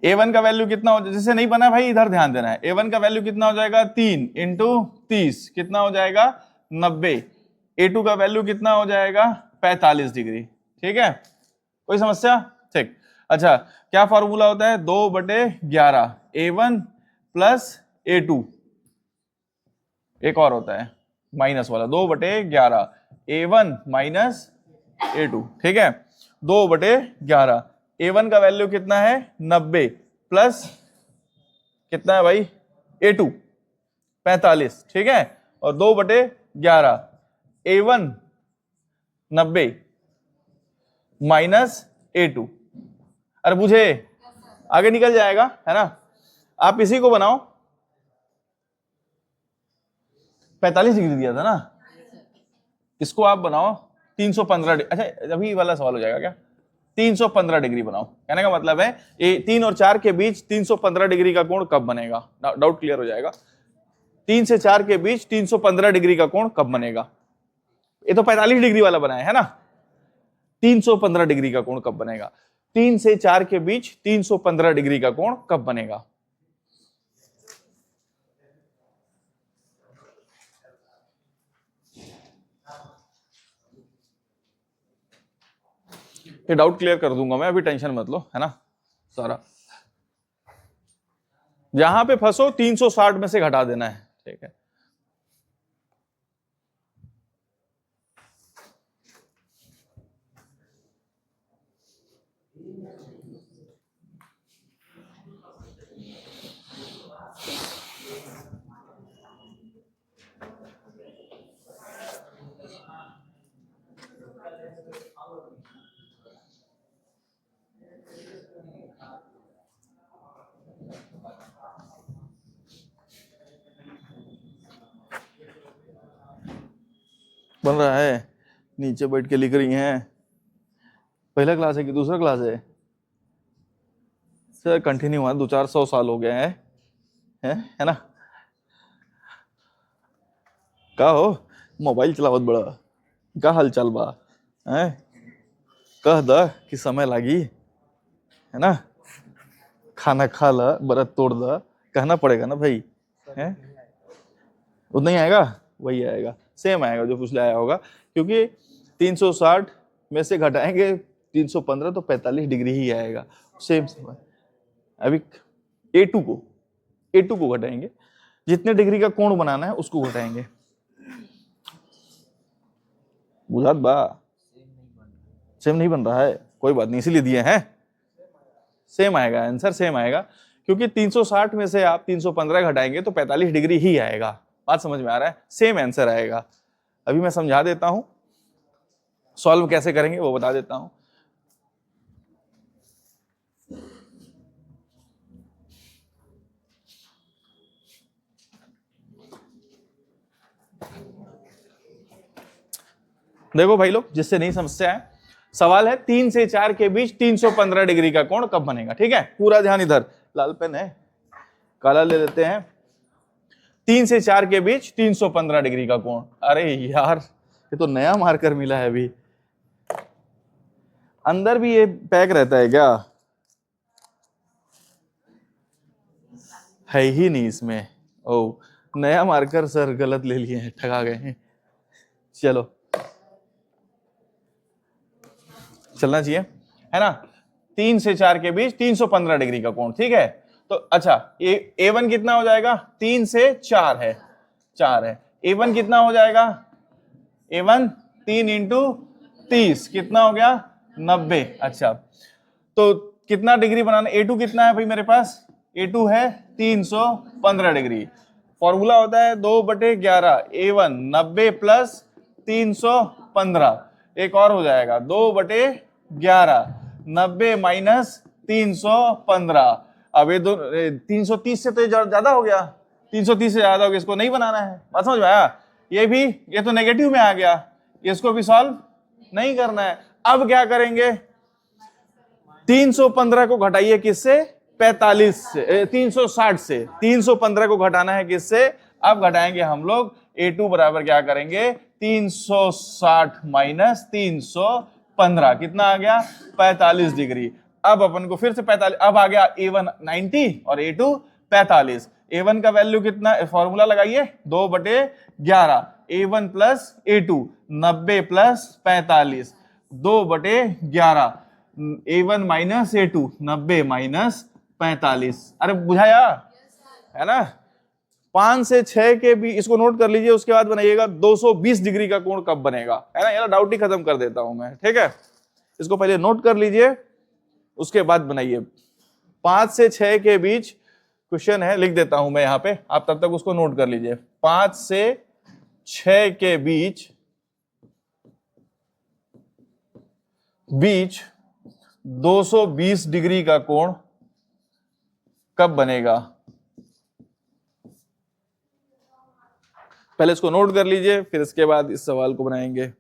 a1 का वैल्यू कितना हो जाएगा, जैसे नहीं बना भाई इधर ध्यान देना है। a1 का वैल्यू कितना हो जाएगा 3 इंटू 30 कितना हो जाएगा 90। a2 का वैल्यू कितना हो जाएगा 45 डिग्री, ठीक है। कोई समस्या? ठीक। अच्छा क्या फॉर्मूला होता है 2/11 a1 प्लस a2। एक और होता है माइनस वाला 2/11 a1 माइनस a2, ठीक है। 2/11 a1 का वैल्यू कितना है 90 प्लस कितना है भाई a2 45, ठीक है। और 2/11 a1 90 माइनस a2। अरे बुझे आगे निकल जाएगा, है ना। आप इसी को बनाओ, 45 डिग्री दिया था ना, इसको आप बनाओ 315 डिग्री। अच्छा अभी वाला सवाल हो जाएगा क्या? 315 डिग्री बनाओ। कहने का मतलब है 3 और 4 के बीच 315 डिग्री का कोण कब बनेगा? डाउट क्लियर हो जाएगा। 3 से 4 के बीच 315 डिग्री का कोण कब बनेगा? ये तो 45 डिग्री वाला बनाया है ना। 315 डिग्री का कोण कब बनेगा? 3 से 4 के बीच 315 डिग्री का कोण कब बनेगा? ये डाउट क्लियर कर दूंगा मैं, अभी टेंशन मत लो, है ना। सारा जहां पे फंसो 360 में से घटा देना है, ठीक है। बन रहा है, नीचे बैठ के लिख रही हैं। पहला क्लास है कि दूसरा क्लास है? सर कंटिन्यू हुआ 200-400 साल हो गए हैं, है ना। का हो मोबाइल चलावत बड़ा, का हालचाल बा है? कह द कि समय लागी, है ना। खाना खा ला, व्रत तोड़ द, कहना पड़ेगा ना भाई, है। उतना ही आएगा, वही आएगा, सेम आएगा जो पिछले आया होगा। क्योंकि 360 में से घटाएंगे 315 तो 45 डिग्री ही आएगा, सेम सेम। अभी A2 को घटाएंगे, जितने डिग्री का कोण बनाना है उसको घटाएंगे। बुझात बा? सेम नहीं बन रहा है, कोई बात नहीं, इसीलिए दिए हैं। सेम आएगा आंसर, सेम आएगा। क्योंकि 360 में से आप 315 घटाएंगे तो 45 डिग्री ही आएगा। बात समझ में आ रहा है? सेम आंसर आएगा। अभी मैं समझा देता हूं, सॉल्व कैसे करेंगे वो बता देता हूं। देखो भाई लोग, जिससे नहीं समस्या है, सवाल है 3 से 4 के बीच 315 डिग्री का कोण कब बनेगा, ठीक है। पूरा ध्यान इधर, लाल पेन है, काला ले लेते हैं। 3 से 4 के बीच 315 डिग्री का कोण। अरे यार ये तो नया मार्कर मिला है अभी। अंदर भी ये पैक रहता है क्या? है ही नहीं इसमें। ओ नया मार्कर सर, गलत ले लिए हैं, ठगा गए हैं। चलो चलना चाहिए, है ना। 3 से 4 के बीच 315 डिग्री का कोण, ठीक है। तो अच्छा A1 कितना हो जाएगा? 3 से 4 है, 4 है। A1 कितना हो जाएगा? A1 3 इंटू 30 कितना हो गया? 90। अच्छा तो कितना डिग्री बनाना? A2 कितना है भाई मेरे पास? A2 है 315 डिग्री। फॉर्मूला होता है 2/11 A1 90 प्लस 315। एक और हो जाएगा 2/11 90 माइनस 315। अब ये 330 से तो ज्यादा हो गया, 330 से ज्यादा हो गया, इसको नहीं बनाना है। बात समझ में आया? ये भी, ये तो नेगेटिव में आ गया, इसको भी सॉल्व नहीं करना है। अब क्या करेंगे, 315 को घटाइए किससे, 45 से, 360 से 315 को घटाना है किससे, अब घटाएंगे हम लोग A2 बराबर क्या करेंगे, 360 माइनस 315 कितना आ गया, 45 डिग्री। अब अपन को फिर से 45, अब आ गया A1 90 और A2 45। A1 का वैल्यू कितना, फॉर्मूला लगाइए, 2/11, A1 plus A2 90 plus 45, 2/11, A1 minus A2 90 minus 45। अरे बुझाया है ना। 5 से 6 के भी, इसको नोट कर लीजिए, उसके बाद बनाइएगा 220 डिग्री का कोण कब बनेगा, है ना। यार डाउट ही खत्म कर देता हूं मैं, ठीक है। इसको पहले नोट कर लीजिए, उसके बाद बनाइए। 5 से 6 के बीच क्वेश्चन है, लिख देता हूं मैं यहां पे, आप तब तक उसको नोट कर लीजिए। 5 से 6 के बीच 220 डिग्री का कोण कब बनेगा, पहले इसको नोट कर लीजिए, फिर इसके बाद इस सवाल को बनाएंगे।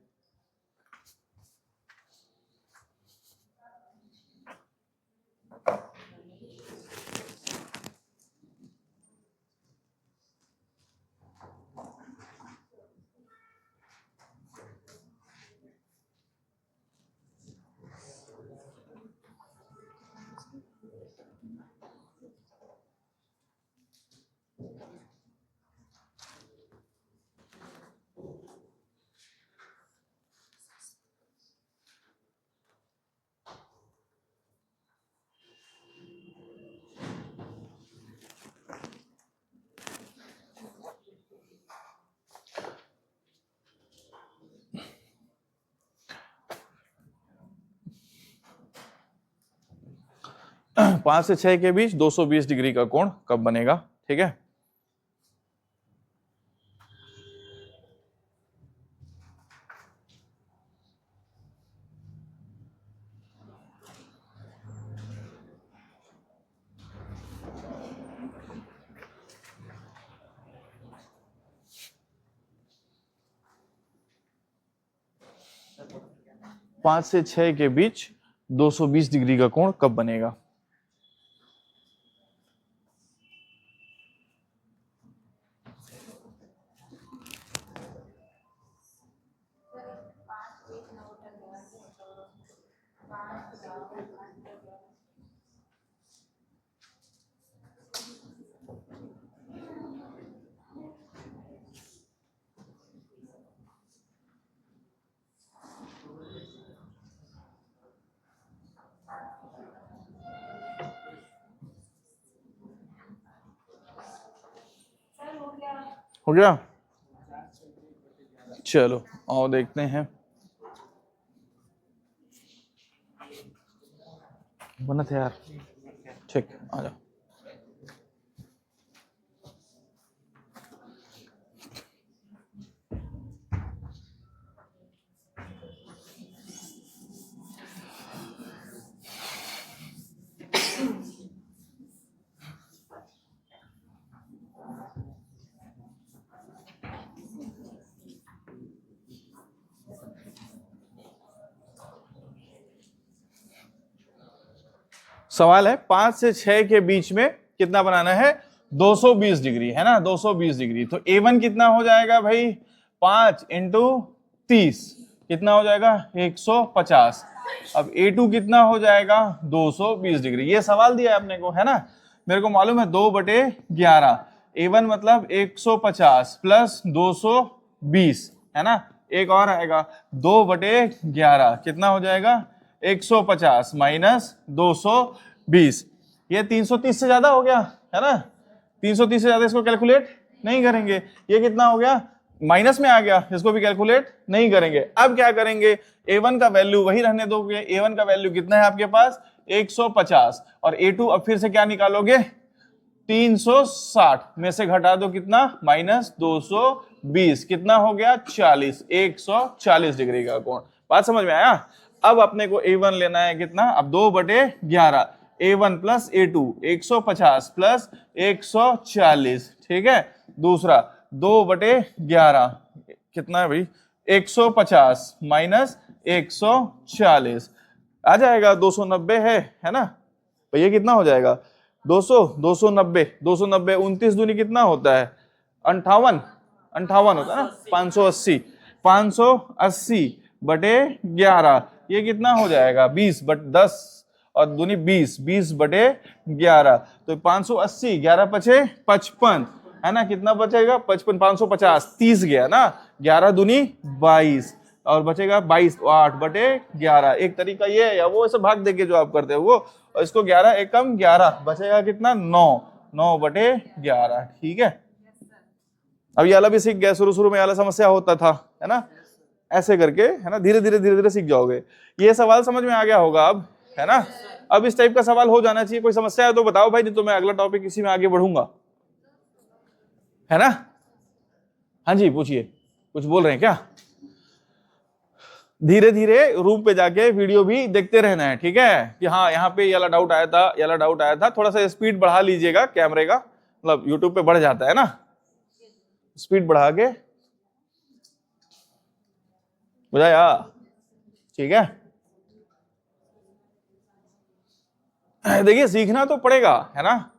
पांच से 6 के बीच 220 डिग्री का कोण कब बनेगा, ठीक है। पांच से 6 के बीच 220 डिग्री का कोण कब बनेगा। हो गया, चलो आओ देखते हैं। बना था यार, ठीक, आ जाओ। सवाल है 5 से 6 के बीच में कितना बनाना है, 220 डिग्री, है ना, 220 डिग्री। तो A1 कितना हो जाएगा भाई, 5 इंटू 30 कितना हो जाएगा, 150। अब A2 कितना हो जाएगा, 220 डिग्री। ये सवाल दिया है अपने को, है ना, मेरे को मालूम है 2/11। A1 मतलब 150 प्लस 220, है ना, एक और आएगा 2/11 कितना हो जाएगा, 150 माइनस 220। ये 330 से ज्यादा हो गया, है ना, 330 से ज्यादा इसको कैलकुलेट नहीं करेंगे। ये कितना हो गया, माइनस में आ गया, इसको भी कैलकुलेट नहीं करेंगे। अब क्या करेंगे, A1 का वैल्यू वही रहने दोगे। A1 का वैल्यू कितना है आपके पास, 150, और A2 अब फिर से क्या निकालोगे, 360 में से घटा दो कितना, माइनस 220, कितना हो गया, 40, 140 डिग्री का कोण। बात समझ में आया। अब अपने को A1 लेना है कितना, अब 2/11, A1 प्लस A2 150 प्लस 140, ठीक है। दूसरा 2/11 कितना है भाई, 150 माइनस 140 आ जाएगा 290 है ना भैया, कितना हो जाएगा 200, 290, 290 29 दूनी कितना होता है 58, 58 होता है ना, 580, 580/11 ये कितना हो जाएगा 20/10 और दूनी 20, 20/11 तो 580, 11 पचे 55 है ना, कितना बचेगा 55, 550 30 गया ना, 11 दूनी 22 और बचेगा 22, 8/11। एक तरीका ये है, या वो ऐसे भाग देके जो आप करते हो वो, और इसको 11 एकम 11 बचेगा कितना 9, 9/11, ठीक है। अब ये वाला भी सीख गए, शुरू शुरू में वाला समस्या होता था है ना, ऐसे करके है ना, धीरे धीरे धीरे धीरे सीख जाओगे। ये सवाल समझ में आ गया होगा अब, है ना। अब इस टाइप का सवाल हो जाना चाहिए। कोई समस्या है तो बताओ भाई, नहीं तो मैं अगला टॉपिक इसी में आगे बढ़ूंगा, है ना। हाँ जी पूछिए, कुछ बोल रहे हैं क्या। धीरे धीरे रूम पे जाके वीडियो भी देखते रहना है, ठीक है, कि हाँ यहाँ पे ये वाला डाउट आया था, ये वाला डाउट आया था। थोड़ा सा स्पीड बढ़ा लीजिएगा कैमरे का, मतलब यूट्यूब पे बढ़ जाता है ना, स्पीड बढ़ा के बुझाया, ठीक है। देखिए सीखना तो पड़ेगा, है ना,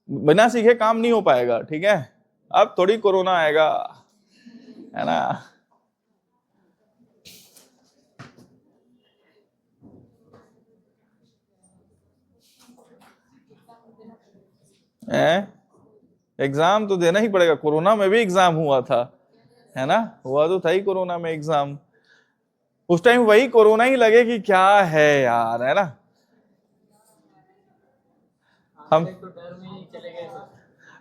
बिना सीखे काम नहीं हो पाएगा, ठीक है। अब थोड़ी कोरोना आएगा, है ना। एग्जाम तो देना ही पड़ेगा, कोरोना में भी एग्जाम हुआ था, है ना, हुआ तो था ही कोरोना में एग्जाम। उस टाइम वही कोरोना ही लगे कि क्या है यार, है ना।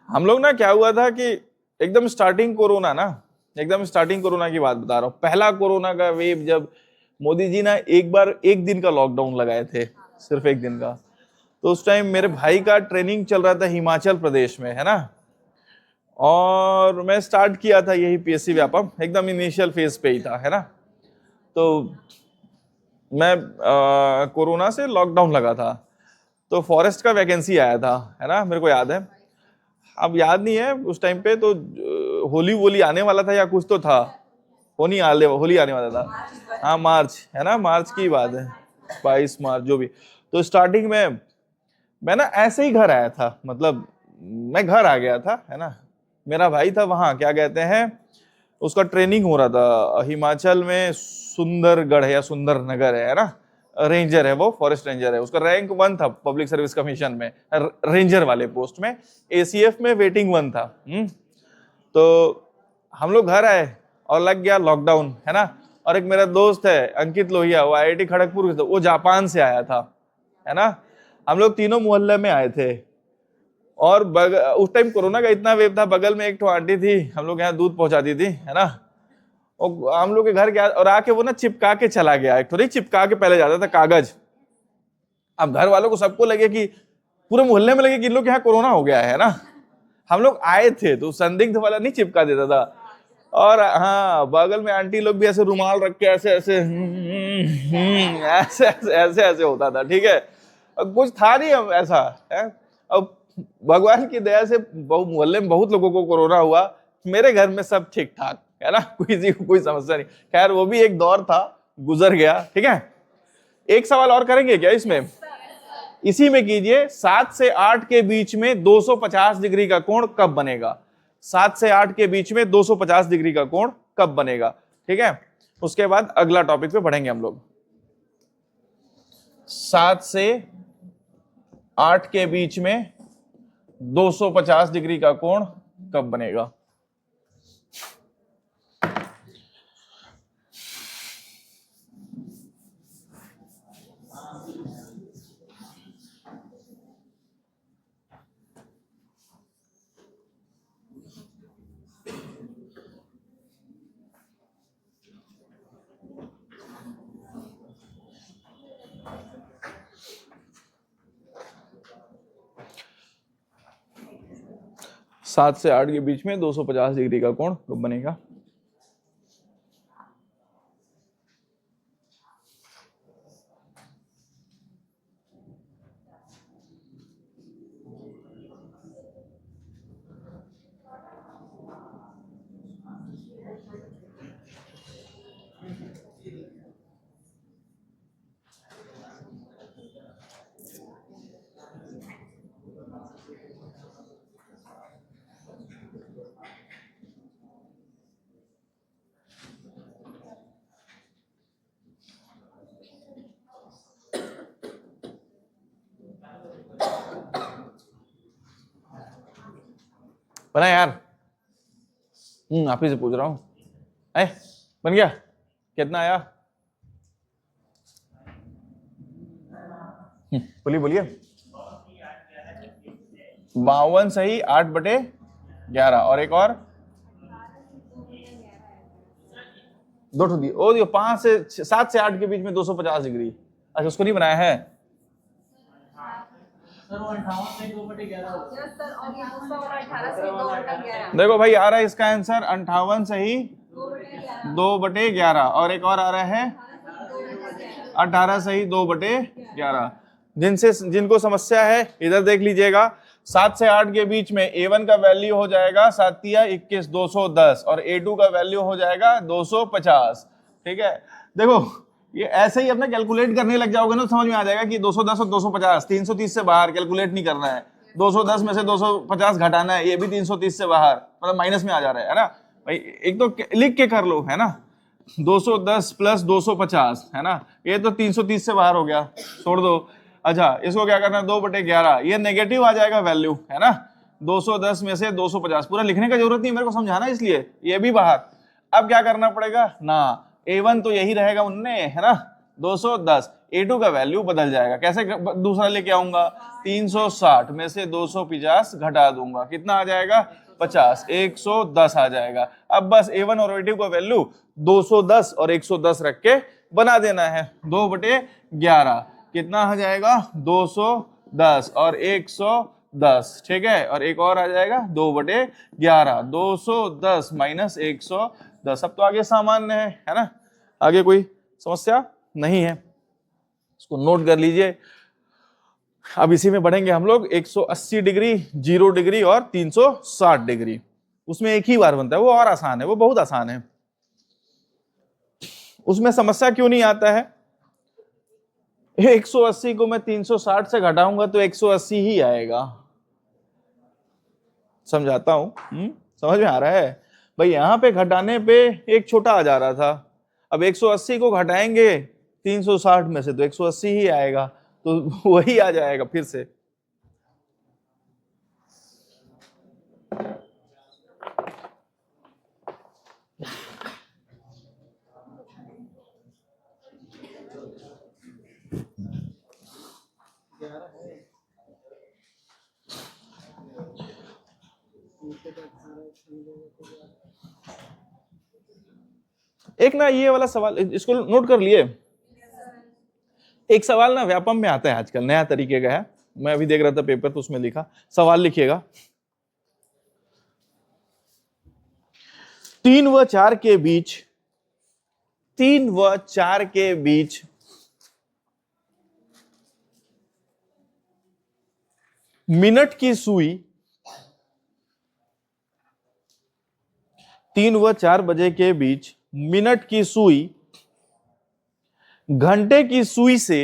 हम लोग ना क्या हुआ था कि एकदम स्टार्टिंग कोरोना ना, एकदम स्टार्टिंग कोरोना की बात बता रहा हूँ, पहला कोरोना का वेव जब मोदी जी ना एक बार 1 दिन का लॉकडाउन लगाए थे, सिर्फ 1 दिन का। तो उस टाइम मेरे भाई का ट्रेनिंग चल रहा था हिमाचल प्रदेश में, है ना, और मैं स्टार्ट किया था यही पीएससी व्यापम, एकदम इनिशियल फेज पे ही था, है ना। तो मैं कोरोना से लॉकडाउन लगा था, तो फॉरेस्ट का वैकेंसी आया था, है ना, मेरे को याद है। अब याद नहीं है उस टाइम पे तो होली वोली आने वाला था या कुछ तो था, होली आने वाला था, हाँ मार्च, है ना, मार्च की बात है, 22 मार्च जो भी। तो स्टार्टिंग में मैं ना ऐसे ही घर आया था, मतलब मैं घर आ गया था, है ना। मेरा भाई था वहां, क्या कहते हैं, उसका ट्रेनिंग हो रहा था हिमाचल में, सुंदरगढ़ या सुंदर नगर है ना, रेंजर है वो, फॉरेस्ट रेंजर है, उसका रैंक 1 था पब्लिक सर्विस कमीशन में, रेंजर वाले पोस्ट में। एसीएफ में वेटिंग 1 था। तो हम लोग घर आए और लग गया लॉकडाउन, है ना। और एक मेरा दोस्त है अंकित लोहिया, वो आईआईटी खड़गपुर से, वो जापान से आया था, है ना। हम लोग तीनों मोहल्ले में आए थे, और उस टाइम कोरोना का इतना वेव था, बगल में एक तो आंटी थी, हम लोग यहाँ दूध पहुंचाती थी, है ना। और हम लोग के घर गया और आके वो ना चिपका के चला गया, एक तो नहीं चिपका के पहले जाता था कागज। अब घर वालों को सबको लगे कि, पूरे मोहल्ले में लगे कि इन लोग यहाँ कोरोना हो गया है ना। हम लोग आए थे तो संदिग्ध वाला नहीं चिपका देता था, और हाँ बगल में आंटी लोग भी ऐसे रुमाल रख के ऐसे ऐसे ऐसे ऐसे ऐसे ऐसे होता था, ठीक है। कुछ था नहीं अब ऐसा है। अब भगवान की दया से मोहल्ले में बहुत लोगों को कोरोना हुआ, मेरे घर में सब ठीक ठाक, है ना, किसी को कोई समस्या नहीं। खैर वो भी एक दौर था, गुजर गया, ठीक है। एक सवाल और करेंगे क्या इसमें, इसी में कीजिए, 7 से 8 के बीच में 250 डिग्री का कोण कब बनेगा। 7 से 8 के बीच में 250 डिग्री का कोण कब बनेगा, ठीक है। उसके बाद अगला टॉपिक पे बढ़ेंगे हम लोग। 7 से 8 के बीच में 250 डिग्री का कोण कब बनेगा। सात से 8 के बीच में 250 डिग्री का कोण कब बनेगा। बना यार। आप ही से पूछ रहा हूँ। बन गया? कितना आया? बोलिए बोलिए। 52 सही 8/11 और एक और 2 ठो दिए। ओ दियो 7 से 8 के बीच में 250 डिग्री। अच्छा उसको नहीं बनाया है? सर वो 58 से 2/11 होगा। यस सर, और ये दूसरा वाला 18 से 2/11। देखो भाई आ रहा है इसका आंसर 58 सही 2/11 और एक और आ रहा है 18 सही 2/11। जिनको समस्या है इधर देख लीजिएगा। 7 से 8 के बीच में A1 का वैल्यू हो जाएगा 7 तिया 21 210 और A2 का वैल्यू हो जाएगा 250। ठीक है, देखो ये ऐसे ही अपने कैलकुलेट करने लग जाओगे ना, समझ में आ जाएगा कि 210 और 250 330 से बाहर कैलकुलेट नहीं करना है। 210 में से 250 घटाना है, ये भी 330 से बाहर, मतलब माइनस में आ जा रहा है ना भाई। एक तो लिख के कर लो, है ना, 210 प्लस 250, है ना, ये तो 330 से बाहर हो गया, छोड़ दो। अच्छा इसको क्या करना है 2/11, ये नेगेटिव आ जाएगा वैल्यू, है ना। 210 में से 250 पूरा लिखने का जरूरत नहीं मेरे को समझाना, इसलिए ये भी बाहर। अब क्या करना पड़ेगा ना, A1 तो यही रहेगा उनने, है ना 210। A2 का वैल्यू बदल जाएगा, कैसे दूसरा लेके आऊंगा, 360 में से 250 घटा दूंगा, कितना आ जाएगा 50, 110 आ जाएगा। अब बस A1 और A2 का वैल्यू 210 और 110 रख के बना देना है। 2/11 कितना आ जाएगा 210 और 110, ठीक है, और एक और आ जाएगा 2/11, 210 माइनस 110। अब तो आगे सामान्य है ना, आगे कोई समस्या नहीं है, इसको नोट कर लीजिए। अब इसी में बढ़ेंगे हम लोग 180 डिग्री, 0 डिग्री और 360 डिग्री। उसमें एक ही बार बनता है, वो और आसान है, वो बहुत आसान है। उसमें समस्या क्यों नहीं आता है, 180 को मैं 360 से घटाऊंगा तो 180 ही आएगा। समझाता हूं, समझ में आ रहा है भाई। यहां पे घटाने पे एक छोटा आ जा रहा था, अब 180 को घटाएंगे 360 में से तो 180 ही आएगा, तो वही आ जाएगा फिर से। एक ना ये वाला सवाल, इसको नोट कर लिए। एक सवाल ना व्यापम में आता है आजकल, नया तरीके का है, मैं अभी देख रहा था पेपर तो उसमें लिखा, सवाल लिखिएगा 3 व 4 के बीच, 3 व 4 के बीच मिनट की सुई 3 व 4 बजे के बीच मिनट की सुई घंटे की सुई से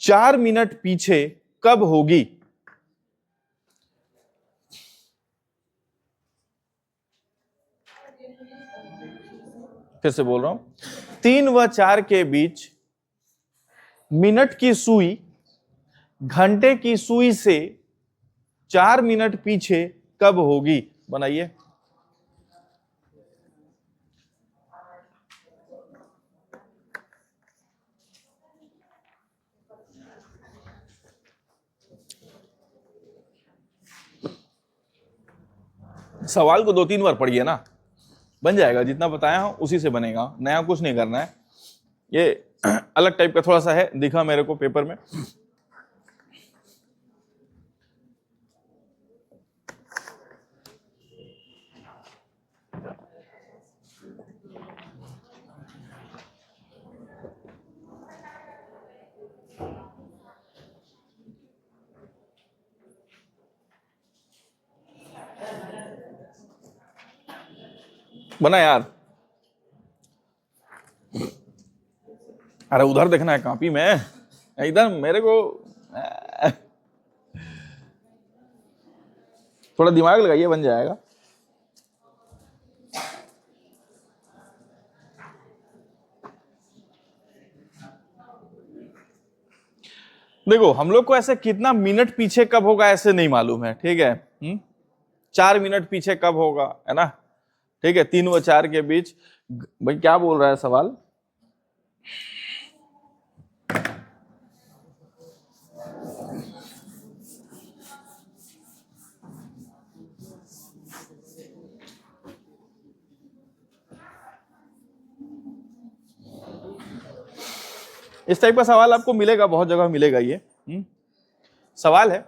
4 मिनट पीछे कब होगी। फिर से बोल रहा हूं, 3 व 4 के बीच मिनट की सुई घंटे की सुई से 4 मिनट पीछे कब होगी, बनाइए। सवाल को 2-3 बार पढ़िए ना, बन जाएगा, जितना बताया हूं उसी से बनेगा, नया कुछ नहीं करना है। ये अलग टाइप का थोड़ा सा है, दिखा मेरे को पेपर में। बना यार, अरे उधर देखना है कॉपी में, इधर मेरे को थोड़ा दिमाग लगाइए, बन जाएगा। देखो हम लोग को ऐसे कितना मिनट पीछे कब होगा ऐसे नहीं मालूम है, ठीक है। 4 मिनट पीछे कब होगा, है ना, ठीक है, 3 व 4 के बीच। भाई क्या बोल रहा है सवाल? इस टाइप का सवाल आपको मिलेगा, बहुत जगह मिलेगा ये। सवाल है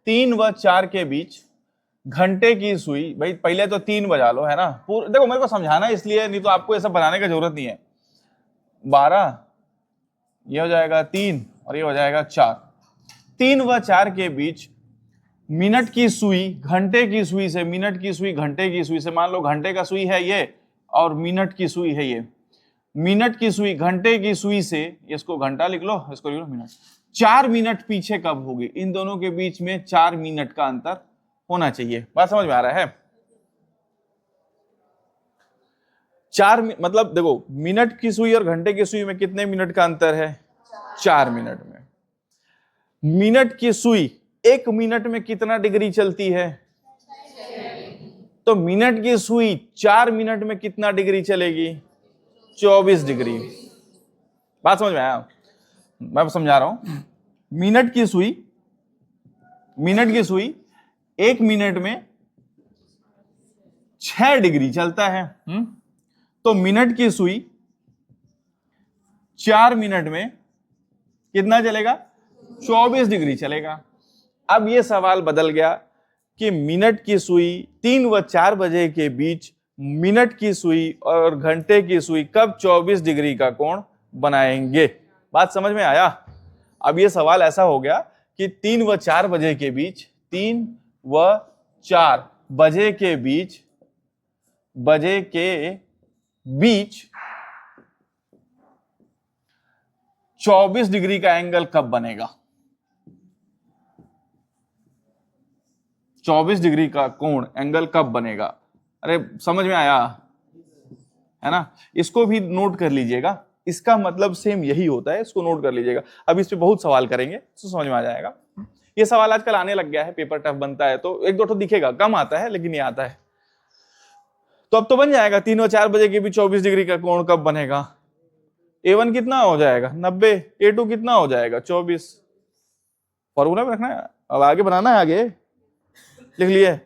3 व 4 के बीच घंटे की सुई। भाई पहले तो 3 बजा लो, है ना, देखो मेरे को समझाना इसलिए, नहीं तो आपको ये सब बनाने की जरूरत नहीं है। 12, ये हो जाएगा 3 और ये हो जाएगा 4। 3 व 4 के बीच मिनट की सुई घंटे की सुई से, मिनट की सुई घंटे की सुई से, मान लो घंटे का सुई है ये और मिनट की सुई है ये। मिनट की सुई घंटे की सुई से, इसको घंटा लिख लो, इसको लिख लो मिनट। 4 मिनट पीछे कब होगी? इन दोनों के बीच में 4 मिनट का अंतर होना चाहिए। बात समझ में आ रहा है? 4 मतलब देखो मिनट की सुई और घंटे की सुई में कितने मिनट का अंतर है? 4 मिनट में। मिनट की सुई 1 मिनट में कितना डिग्री चलती है? तो मिनट की सुई 4 मिनट में कितना डिग्री चलेगी? 24 डिग्री। बात समझ में आया? मैं समझा रहा हूं। मिनट की सुई 1 मिनट में 6 डिग्री चलता है। तो मिनट की सुई 4 मिनट में कितना चलेगा? 24 डिग्री चलेगा। अब यह सवाल बदल गया कि मिनट की सुई 3 व 4 बजे के बीच मिनट की सुई और घंटे की सुई कब 24 डिग्री का कोण बनाएंगे? बात समझ में आया? अब यह सवाल ऐसा हो गया कि 3 व 4 बजे के बीच, 3 व 4 बजे के बीच 24 डिग्री का एंगल कब बनेगा? 24 डिग्री का कोण एंगल कब बनेगा? अरे समझ में आया, है ना? इसको भी नोट कर लीजिएगा, इसका मतलब सेम यही होता है, इसको नोट कर लीजिएगा। अब इस पे बहुत सवाल करेंगे तो समझ में आ जाएगा। ये सवाल आजकल आने लग गया है, पेपर टफ बनता है तो 1-2 दिखेगा, कम आता है लेकिन ये आता है। तो अब तो बन जाएगा 3 और 4 बजे के बीच 24 डिग्री का कोण कब बनेगा? A1 कितना हो जाएगा? 90। A2 कितना हो जाएगा? 24। फॉर्मूला में रखना है, अब आगे बनाना है, आगे लिख लिए।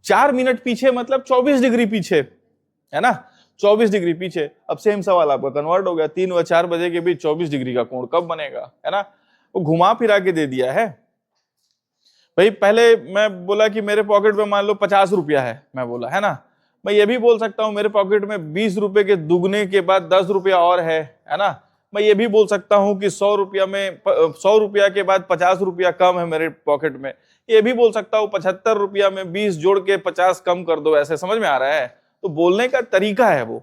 चार मिनट पीछे मतलब 24 डिग्री पीछे, है ना, 24 डिग्री पीछे। अब सेम सवाल आपका कन्वर्ट हो गया, 3 व 4 बजे के बीच 24 डिग्री का कोण कब बनेगा, है ना। वो घुमा फिरा के दे दिया है। भाई पहले मैं बोला कि मेरे पॉकेट में मान लो 50 रुपया है, मैं बोला, है ना। मैं ये भी बोल सकता हूं मेरे पॉकेट में 20 रुपए के दुगने के बाद 10 रुपया और है ना। मैं ये भी बोल सकता हूं कि 100 रुपया के बाद 50 रुपया कम है मेरे पॉकेट में। ये भी बोल सकता हूं 75 रुपया में 20 जोड़ के 50 कम कर दो, ऐसे समझ में आ रहा है। तो बोलने का तरीका है, वो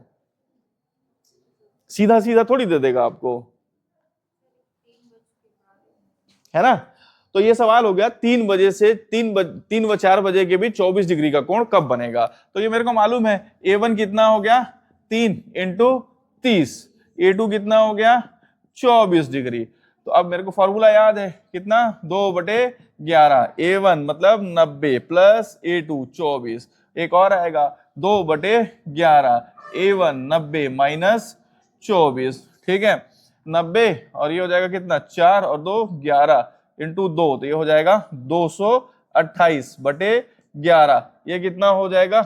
सीधा सीधा थोड़ी दे देगा आपको, है ना। तो ये सवाल हो गया 3 बजे से 3 व 4 बजे के बीच 24 डिग्री का कोण कब बनेगा। तो ये मेरे को मालूम है, A1 कितना हो गया 3 × 30, A2 कितना हो गया 24 डिग्री। तो अब मेरे को फॉर्मूला याद है, कितना 2/11, A1 मतलब 90 प्लस A2 24, एक और आएगा 2/11, A1 90 माइनस 24, ठीक है 90, और ये हो जाएगा कितना 4 और 2 11 × 2, तो ये हो जाएगा 228/11। ये कितना हो जाएगा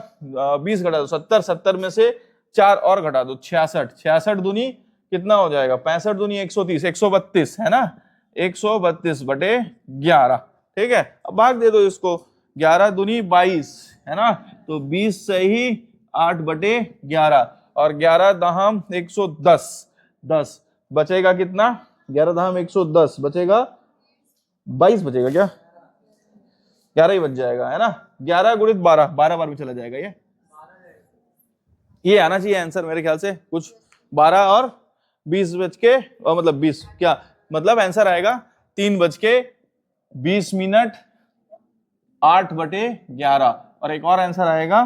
20 घटा दो 70, 70 में से 4 और घटा दो 66, 66 दूनी कितना हो जाएगा 65 दूनी 130, 132, है ना, 132/11, ठीक है। अब भाग दे दो इसको, 11 दूनी 22, है ना, तो 20 से ही 8/11 और 11 दहम 110, 10 बचेगा कितना, 11 दहम 110 बचेगा 22 बचेगा, क्या 11 ही बच जाएगा, है ना। 11 × 12, 12 बार भी चला जाएगा, ये आना चाहिए आंसर मेरे ख्याल से कुछ 12 और 20 बज के, और मतलब 20 क्या मतलब आंसर आएगा 3:20 8/11, और एक और आंसर आएगा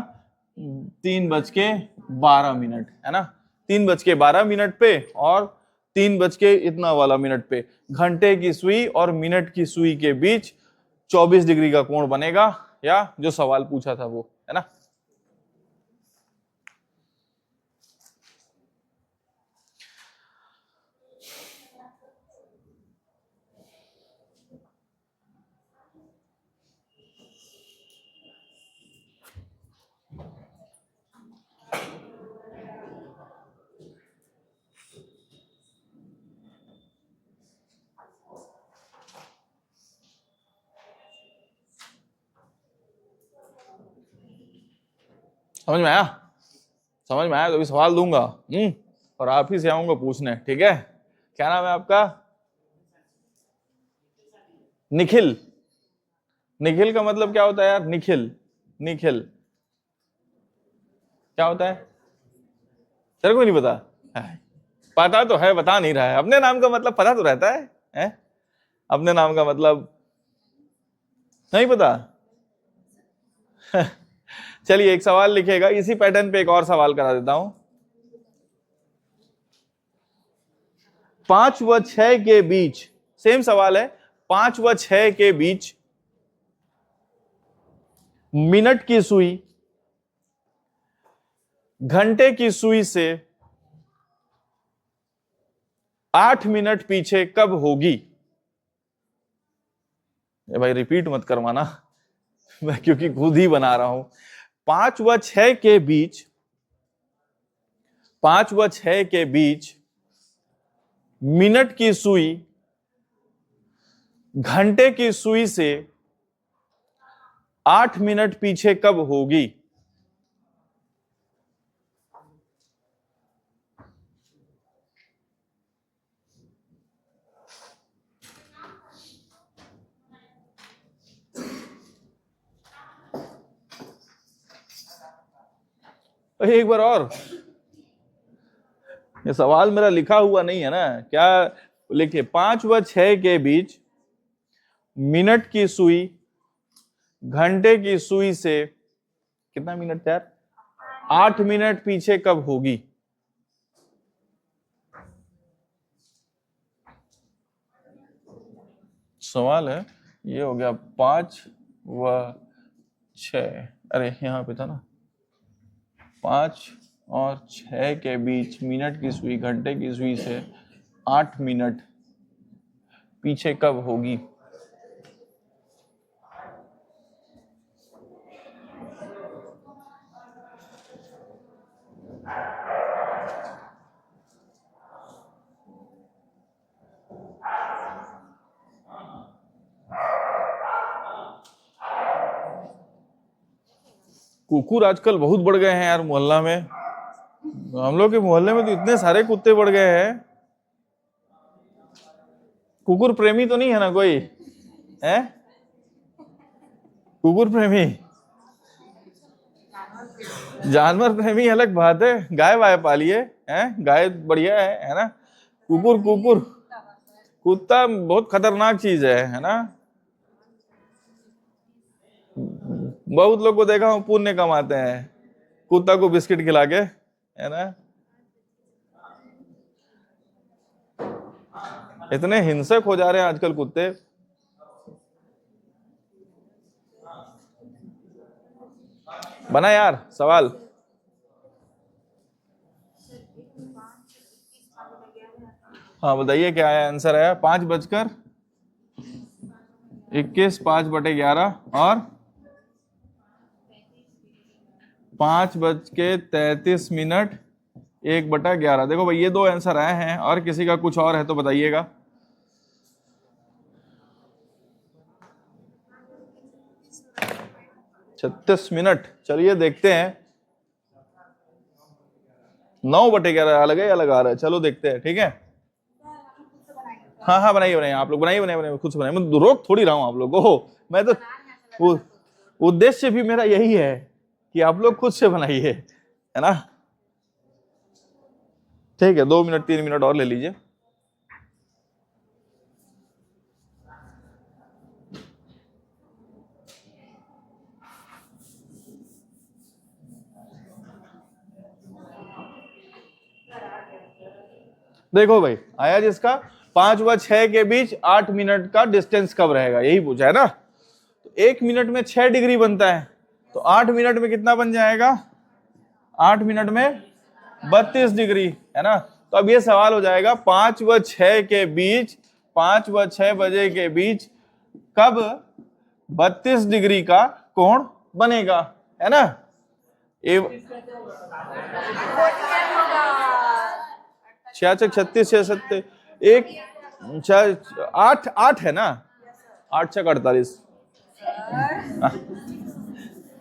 3:12, है ना। 3:12 पे और 3 इतना वाला मिनट पे। घंटे की सुई और मिनट की सुई के बीच 24 डिग्री का कोण बनेगा, या जो सवाल पूछा था वो, है ना। समझ में आया? समझ में आया तो अभी सवाल दूंगा, और आप ही से आऊंगा पूछने, ठीक है। क्या नाम है आपका? निखिल। निखिल का मतलब क्या होता है यार? निखिल, निखिल क्या होता है? तेरे को नहीं पता? पता तो है, बता नहीं रहा है। अपने नाम का मतलब पता तो रहता है? अपने नाम का मतलब नहीं पता? चलिए एक सवाल लिखेगा, इसी पैटर्न पे एक और सवाल करा देता हूं। 5 व 6 के बीच, सेम सवाल है, 5 व 6 के बीच मिनट की सुई घंटे की सुई से 8 मिनट पीछे कब होगी? ये भाई रिपीट मत करवाना, मैं क्योंकि खुद ही बना रहा हूं। 5 व 6 के बीच, 5 व 6 के बीच मिनट की सुई घंटे की सुई से 8 मिनट पीछे कब होगी? एक बार और, ये सवाल मेरा लिखा हुआ नहीं है ना, क्या लिखे? 5 व 6 के बीच मिनट की सुई घंटे की सुई से कितना मिनट यार? 8 मिनट पीछे कब होगी? सवाल है ये, हो गया 5 व 6, अरे यहां पे था ना, 5 और 6 के बीच मिनट की सुई घंटे की सुई से 8 मिनट पीछे कब होगी? कुकुर आजकल बहुत बढ़ गए हैं यार मोहल्ला में। हम लोग के मोहल्ले में तो इतने सारे कुत्ते बढ़ गए हैं। कुकुर प्रेमी तो नहीं है ना कोई? है कुकुर प्रेमी? जानवर प्रेमी अलग बात है, गाय वाय पालिए, हैं? गाय बढ़िया है ना। कुकुर, कुकुर कुत्ता बहुत खतरनाक चीज है ना। बहुत लोग को देखा हूं पुण्य कमाते हैं कुत्ता को बिस्किट खिला के, है ना। इतने हिंसक हो जा रहे हैं आजकल कुत्ते। बना यार सवाल? हाँ बताइए क्या है आंसर? है 5:21, 5/11 और 5:33, 1/11। देखो भाई ये दो आंसर आए हैं, और किसी का कुछ और है तो बताइएगा। 36 मिनट, चलिए देखते हैं। 9/11 अलग है या लगा रहा है? चलो देखते हैं, ठीक है। हाँ हाँ बनाइए बनाइए, आप लोग बनाइए बनाइए बनाइए, खुद से बनाइए, मैं रोक थोड़ी रहा हूँ आप लोगों को। मैं तो उद्देश्य भी मेरा यही है कि आप लोग खुद से बनाइए, है ना। ठीक है, 2 मिनट 3 मिनट और ले लीजिए। देखो भाई आया जिसका 5 व 6 के बीच 8 मिनट का डिस्टेंस कब रहेगा, यही पूछा है ना। तो 1 मिनट में 6 डिग्री बनता है, तो 8 मिनट में कितना बन जाएगा, 8 मिनट में 32 डिग्री, है ना। तो अब ये सवाल हो जाएगा 5 व 6 के बीच, 5 व 6 बजे के बीच कब 32 डिग्री का कोण बनेगा, है ना। ए 66 36 67 एक 8 8 है ना, 8 6 48।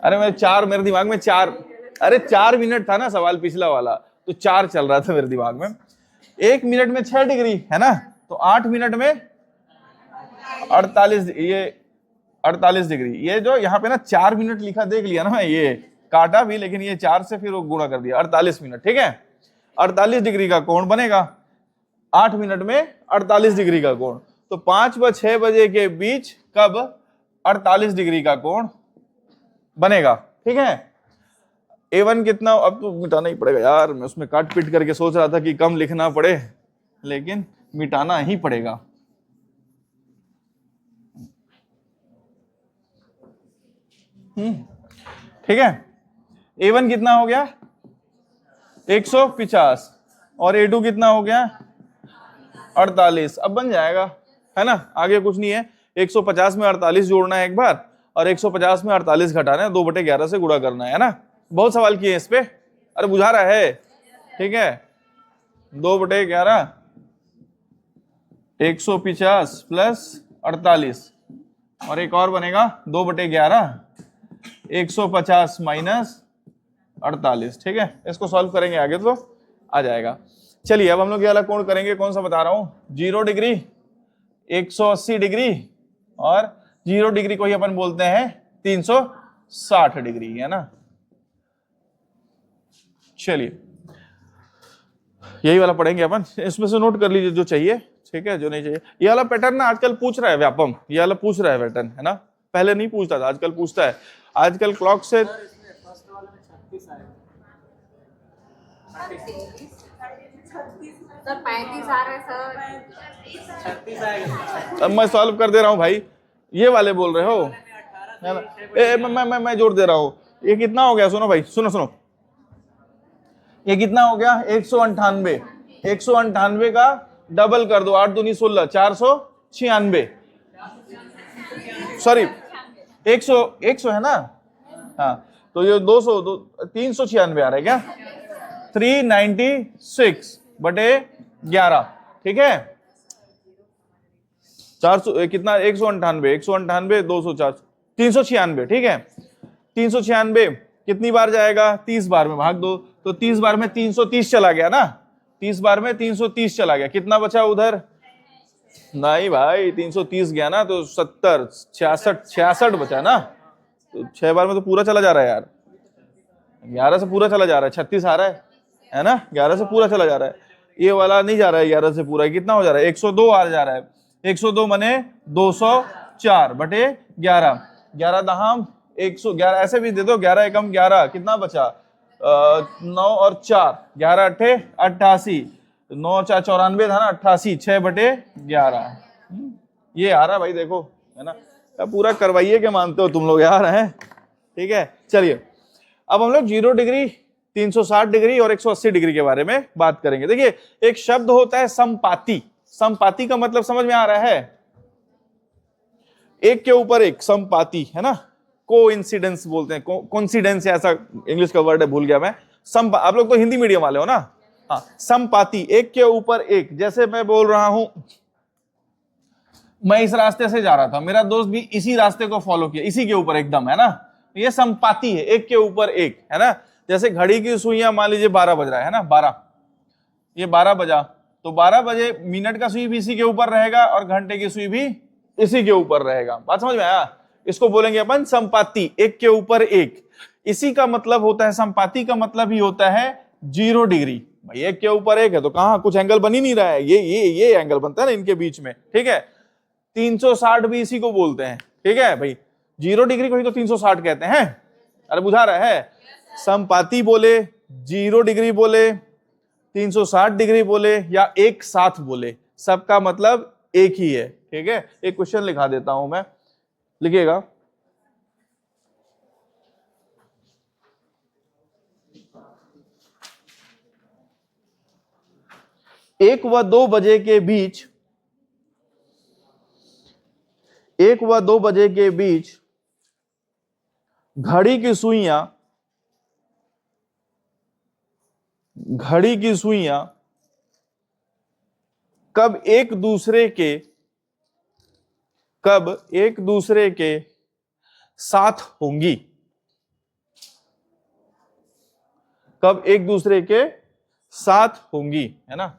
अरे मैं 4, मेरे दिमाग में 4, अरे 4 मिनट था ना सवाल पिछला वाला, तो 4 चल रहा था मेरे दिमाग में। 1 मिनट में 6 डिग्री है ना, तो 8 मिनट में 48, ये 48 डिग्री। ये जो यहाँ पे ना 4 मिनट लिखा देख लिया ना, ये काटा भी, लेकिन ये 4 से फिर वो गुणा कर दिया, 48 मिनट, ठीक है। 48 डिग्री का कोण बनेगा 8 मिनट में 48 डिग्री का कोण। तो 5 व 6 बजे के बीच कब 48 डिग्री का कोण बनेगा, ठीक है। A1 कितना, अब तो मिटाना ही पड़ेगा यार, मैं उसमें काट पीट करके सोच रहा था कि कम लिखना पड़े, लेकिन मिटाना ही पड़ेगा। ठीक है। A1 कितना हो गया 150 और A2 कितना हो गया 48। अब बन जाएगा, है ना, आगे कुछ नहीं है। 150 में 48 जोड़ना है एक बार, और 150 में 48 घटाना है, 2/11 से गुणा करना है ना। बहुत सवाल किए इस पे, अरे बुझा रहा है, ठीक है। 2/11 150 प्लस 48, और एक और बनेगा 2/11 150 माइनस 48, ठीक है। इसको सॉल्व करेंगे आगे तो आ जाएगा। चलिए अब हम लोग ये वाला कोण करेंगे, कौन सा बता रहा हूं, 0 डिग्री 180 डिग्री, और 0 डिग्री को ही अपन बोलते हैं 360 डिग्री, है ना। चलिए यही वाला पढ़ेंगे अपन, इसमें से नोट कर लीजिए जो चाहिए, ठीक है, जो नहीं चाहिए। ये वाला पैटर्न ना आजकल पूछ रहा है व्यापम, ये वाला पूछ रहा है पैटर्न, है ना। पहले नहीं पूछता था, आजकल पूछता है। आजकल क्लॉक से सर 35 आ रहे सर, 36 आएगा। अब मैं सॉल्व कर दे रहा हूं भाई, ये वाले बोल रहे हो, है ना। मैं जोड़ दे रहा हूं। ये कितना हो गया, सुनो भाई, सुनो सुनो, ये कितना हो गया 198। 198 का डबल कर दो, 8 दूनी 16, 496, सॉरी 100 है ना, हाँ। तो ये 200 396 आ रहा है क्या, 396/11, ठीक है। 400 कितना, 198 200 400 396, ठीक है। 396 कितनी बार जाएगा, 30 बार में भाग दो, तो 30 बार में 330 चला गया ना, 30 बार में 330 चला गया, कितना बचा उधर, नहीं भाई 330 गया ना, तो 70 66 बचा ना, तो 6 बार में तो पूरा चला जा रहा है यार, 11 से पूरा चला जा रहा है, 36 आ रहा है ना, 11 से पूरा चला जा रहा है। ये वाला नहीं जा रहा है 11 से पूरा, कितना हो जा रहा है 102 आ जा रहा है। 102 मने 204/11, 11 दहाम 111, ऐसे भी दे दो, 11 एकम 11, कितना बचा 9 और 4, 11 अट्ठे 88, 9 4 94 था ना, 88, 6/11, ये आ रहा भाई, देखो, है ना। अब पूरा करवाइए के मानते हो तुम लोग यार, हैं, ठीक है। चलिए अब हम लोग 0 डिग्री 360 डिग्री और 180 डिग्री के बारे में बात करेंगे। देखिए एक शब्द होता है समपाती, समपाती का मतलब समझ में आ रहा है, एक के ऊपर एक, समपाती, है ना। कोइंसिडेंस बोलते हैं, कोइंसिडेंस ऐसा इंग्लिश का वर्ड है, भूल गया मैं। आप लोग तो हिंदी मीडियम वाले हो ना, हाँ। समपाती, एक के ऊपर एक, जैसे मैं बोल रहा हूं, मैं इस रास्ते से जा रहा था, मेरा दोस्त भी इसी रास्ते को फॉलो किया, इसी के ऊपर एकदम, है ना, ये समपाती है, एक के ऊपर एक, है ना। जैसे घड़ी की सुइयां, मान लीजिए 12 बज रहा है ना, 12, ये 12 बजा, तो 12 बजे मिनट का सुई भी इसी के ऊपर रहेगा और घंटे की सुई भी इसी के ऊपर रहेगा। बात समझ में आया, इसको बोलेंगे अपन समपाती, एक के ऊपर एक। इसी का मतलब होता है, समपाती का मतलब ही होता है 0 डिग्री। भाई एक के ऊपर एक है तो कहां कुछ एंगल बन ही नहीं रहा है, ये एंगल बनता है ना इनके बीच में, ठीक है। 360 भी इसी को बोलते हैं, ठीक है भाई, 0 डिग्री को ही तो 360 कहते हैं। अरे बुझा रहा है, समपाती बोले, 0 डिग्री बोले, 360 डिग्री बोले या एक साथ बोले, सबका मतलब एक ही है। ठीक है, एक क्वेश्चन लिखा देता हूं मैं, लिखिएगा। एक व 2 बजे के बीच, 1 व 2 बजे के बीच घड़ी की सुइयां कब एक दूसरे के साथ होंगी? कब एक दूसरे के साथ होंगी, है ना।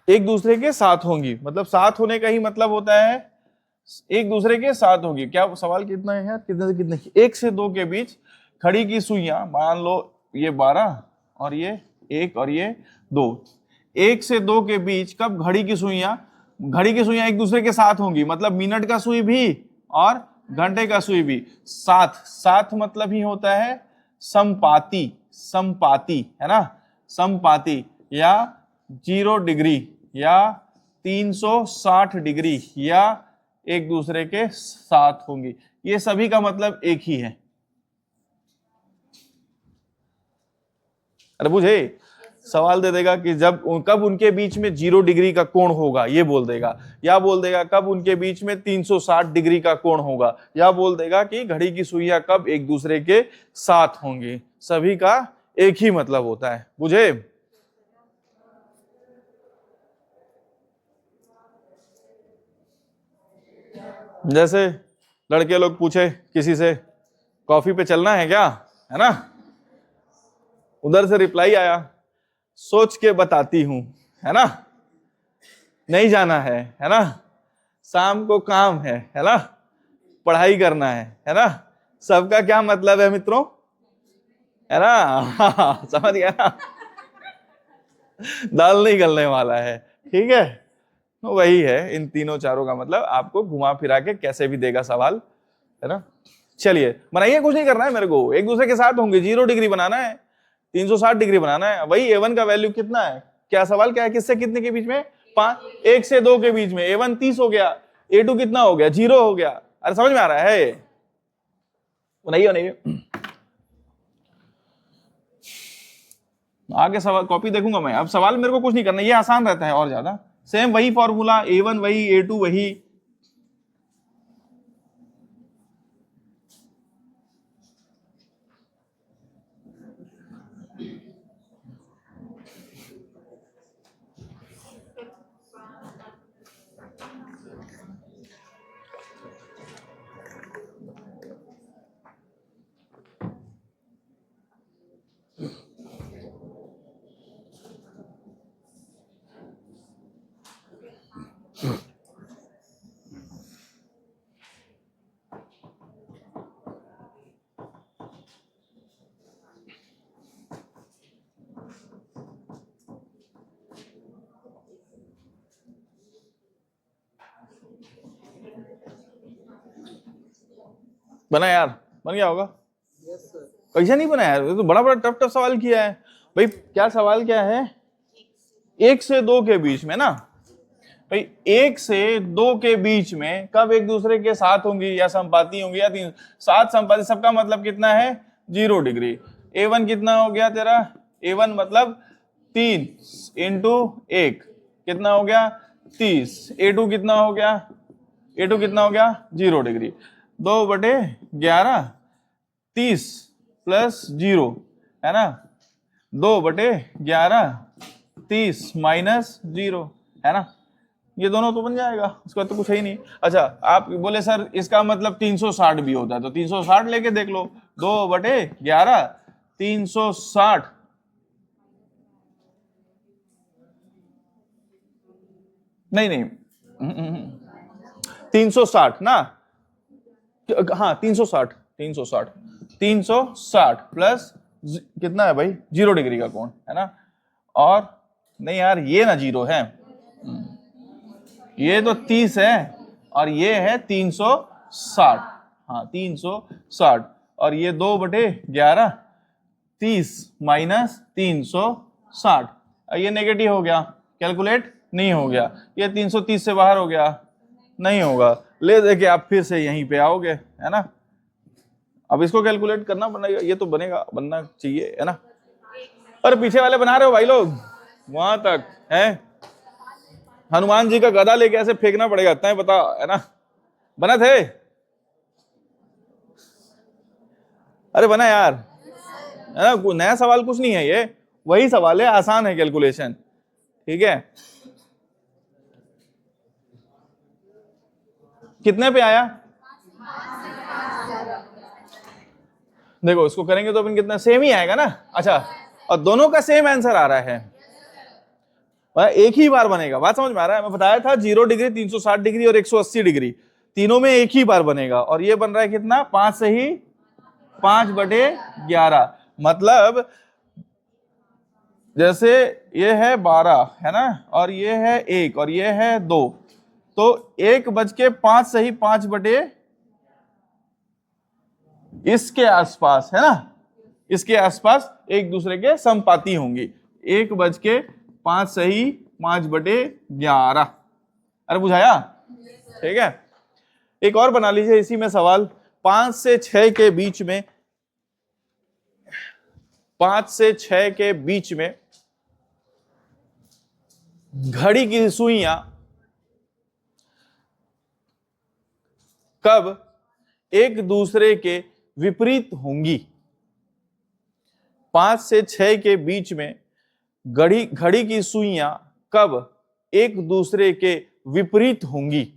एक दूसरे के साथ होंगी मतलब साथ होने का ही मतलब होता है एक दूसरे के साथ होंगी। क्या सवाल कितना है यार, कितने से कितने? 1 से 2 के बीच घड़ी की सुइयां, मान लो ये 12 और ये 1 और ये 2, 1 से 2 के बीच कब घड़ी की सुइयां एक दूसरे के साथ होंगी, मतलब मिनट का सुई भी और घंटे का सुई भी। साथ मतलब ही होता है समपाती, है ना, समपाती, या 0 डिग्री या 360 डिग्री या एक दूसरे के साथ होंगी। ये सभी का मतलब एक ही है। अरे बुझे, सवाल दे देगा कि कब उनके बीच में 0 डिग्री का कोण होगा, ये बोल देगा, या बोल देगा कब उनके बीच में 360 डिग्री का कोण होगा, या बोल देगा कि घड़ी की सुइयां कब एक दूसरे के साथ होंगी। सभी का एक ही मतलब होता है, बुझे। जैसे लड़के लोग पूछे किसी से, कॉफी पे चलना है क्या, है ना, उधर से रिप्लाई आया, सोच के बताती हूं, है ना, नहीं जाना है ना, शाम को काम है ना, पढ़ाई करना है ना। सबका क्या मतलब है मित्रों, है ना। समझ गया ना, दाल नहीं गलने वाला है। ठीक है, तो वही है, इन तीनों चारों का मतलब आपको घुमा फिरा के कैसे भी देगा सवाल, है ना। चलिए बनाइए, कुछ नहीं करना है मेरे को, एक दूसरे के साथ होंगे, 0 डिग्री बनाना है, 360 डिग्री बनाना है। वही A1 का वैल्यू कितना है, क्या सवाल क्या है, किससे कितने के बीच में, 1 से 2 के बीच में। A1 30 हो गया, A2 कितना हो गया, 0 हो गया। अरे समझ में आ रहा है, बनाइए। आगे सवाल कॉपी देखूंगा मैं, अब सवाल मेरे को कुछ नहीं करना, ये आसान रहता है और ज्यादा। सेम वही फॉर्मूला, A1 वही, A2 वही। बना यार, बन गया होगा। कैसा नहीं बना यार, ये तो बड़ा टफ सवाल किया है भाई। क्या सवाल क्या है, 1 से 2 के बीच में ना भाई, 1 से 2 के बीच में कब एक दूसरे के साथ होंगी या संपाती होंगी, या 3 संपाती, सबका मतलब कितना है, 0 डिग्री। A1 कितना हो गया तेरा, A1 मतलब 3 इंटू 1 कितना हो गया, 30। A2 कितना हो गया, A2 कितना हो गया, 0 डिग्री। 2/11 30 प्लस 0, है ना, 2/11 30 माइनस 0, है ना। ये दोनों तो बन जाएगा, उसका तो कुछ है ही नहीं। अच्छा, आप बोले सर इसका मतलब 360 भी होता है, तो 360 लेके देख लो, 2/11 360, नहीं 360 ना, हाँ 360 प्लस कितना है भाई, 0 डिग्री का कोण, है ना। और नहीं यार, ये ना 0 है, ये तो 30 है और ये है 360, हाँ 360, और ये 2/11 30 माइनस 360, ये नेगेटिव हो गया, कैलकुलेट नहीं हो गया, ये 330 से बाहर हो गया, नहीं होगा, ले देके आप फिर से यहीं पे आओगे, है ना। अब इसको कैलकुलेट करना बनेगा, ये तो बनना चाहिए, है ना। और पीछे वाले बना रहे हो भाई लोग, वहां तक है, हनुमान जी का गदा लेके ऐसे फेंकना पड़ेगा, इतना ही बता, है ना। बना थे, अरे बना यार, है ना। नया सवाल कुछ नहीं है, ये वही सवाल है, आसान है कैलकुलेशन, ठीक है। कितने पे आया, देखो इसको करेंगे तो अपन कितना, सेम ही आएगा ना। अच्छा, और दोनों का सेम आंसर आ रहा है, एक ही बार बनेगा, बात समझ में आ रहा है। मैं बताया था 0 डिग्री, 360 डिग्री और 180 डिग्री, तीनों में एक ही बार बनेगा, और ये बन रहा है कितना, 5 से ही 5/11, मतलब जैसे ये है 12, है ना, और ये है 1 और ये है 2, तो 1:5 से ही 5 इसके आसपास, है ना, इसके आसपास एक दूसरे के समपाती होंगी, 1:5 से ही 5/11। अरे बुझाया, ठीक है। एक और बना लीजिए इसी में सवाल, 5 से 6 के बीच में, 5 से 6 के बीच में घड़ी की सुइयां कब एक दूसरे के विपरीत होंगी। 5 से 6 के बीच में घड़ी की सुइयां कब एक दूसरे के विपरीत होंगी।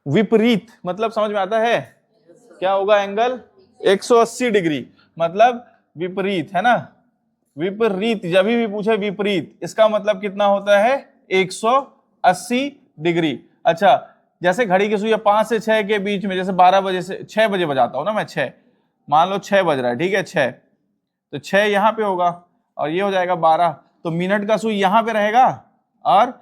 विपरीत मतलब समझ में आता है, क्या होगा एंगल, 180 डिग्री, मतलब विपरीत, है ना। विपरीत जब भी पूछे विपरीत, इसका मतलब कितना होता है, 180 डिग्री। अच्छा, जैसे घड़ी की सुइयां 5 से 6 के बीच में, जैसे 12 बजे से 6 बजे बजाता हूं ना मैं, 6 मान लो 6 बज रहा है, ठीक है, 6 तो 6 यहां पे होगा और ये हो जाएगा 12, तो मिनट का सुई यहां पे रहेगा और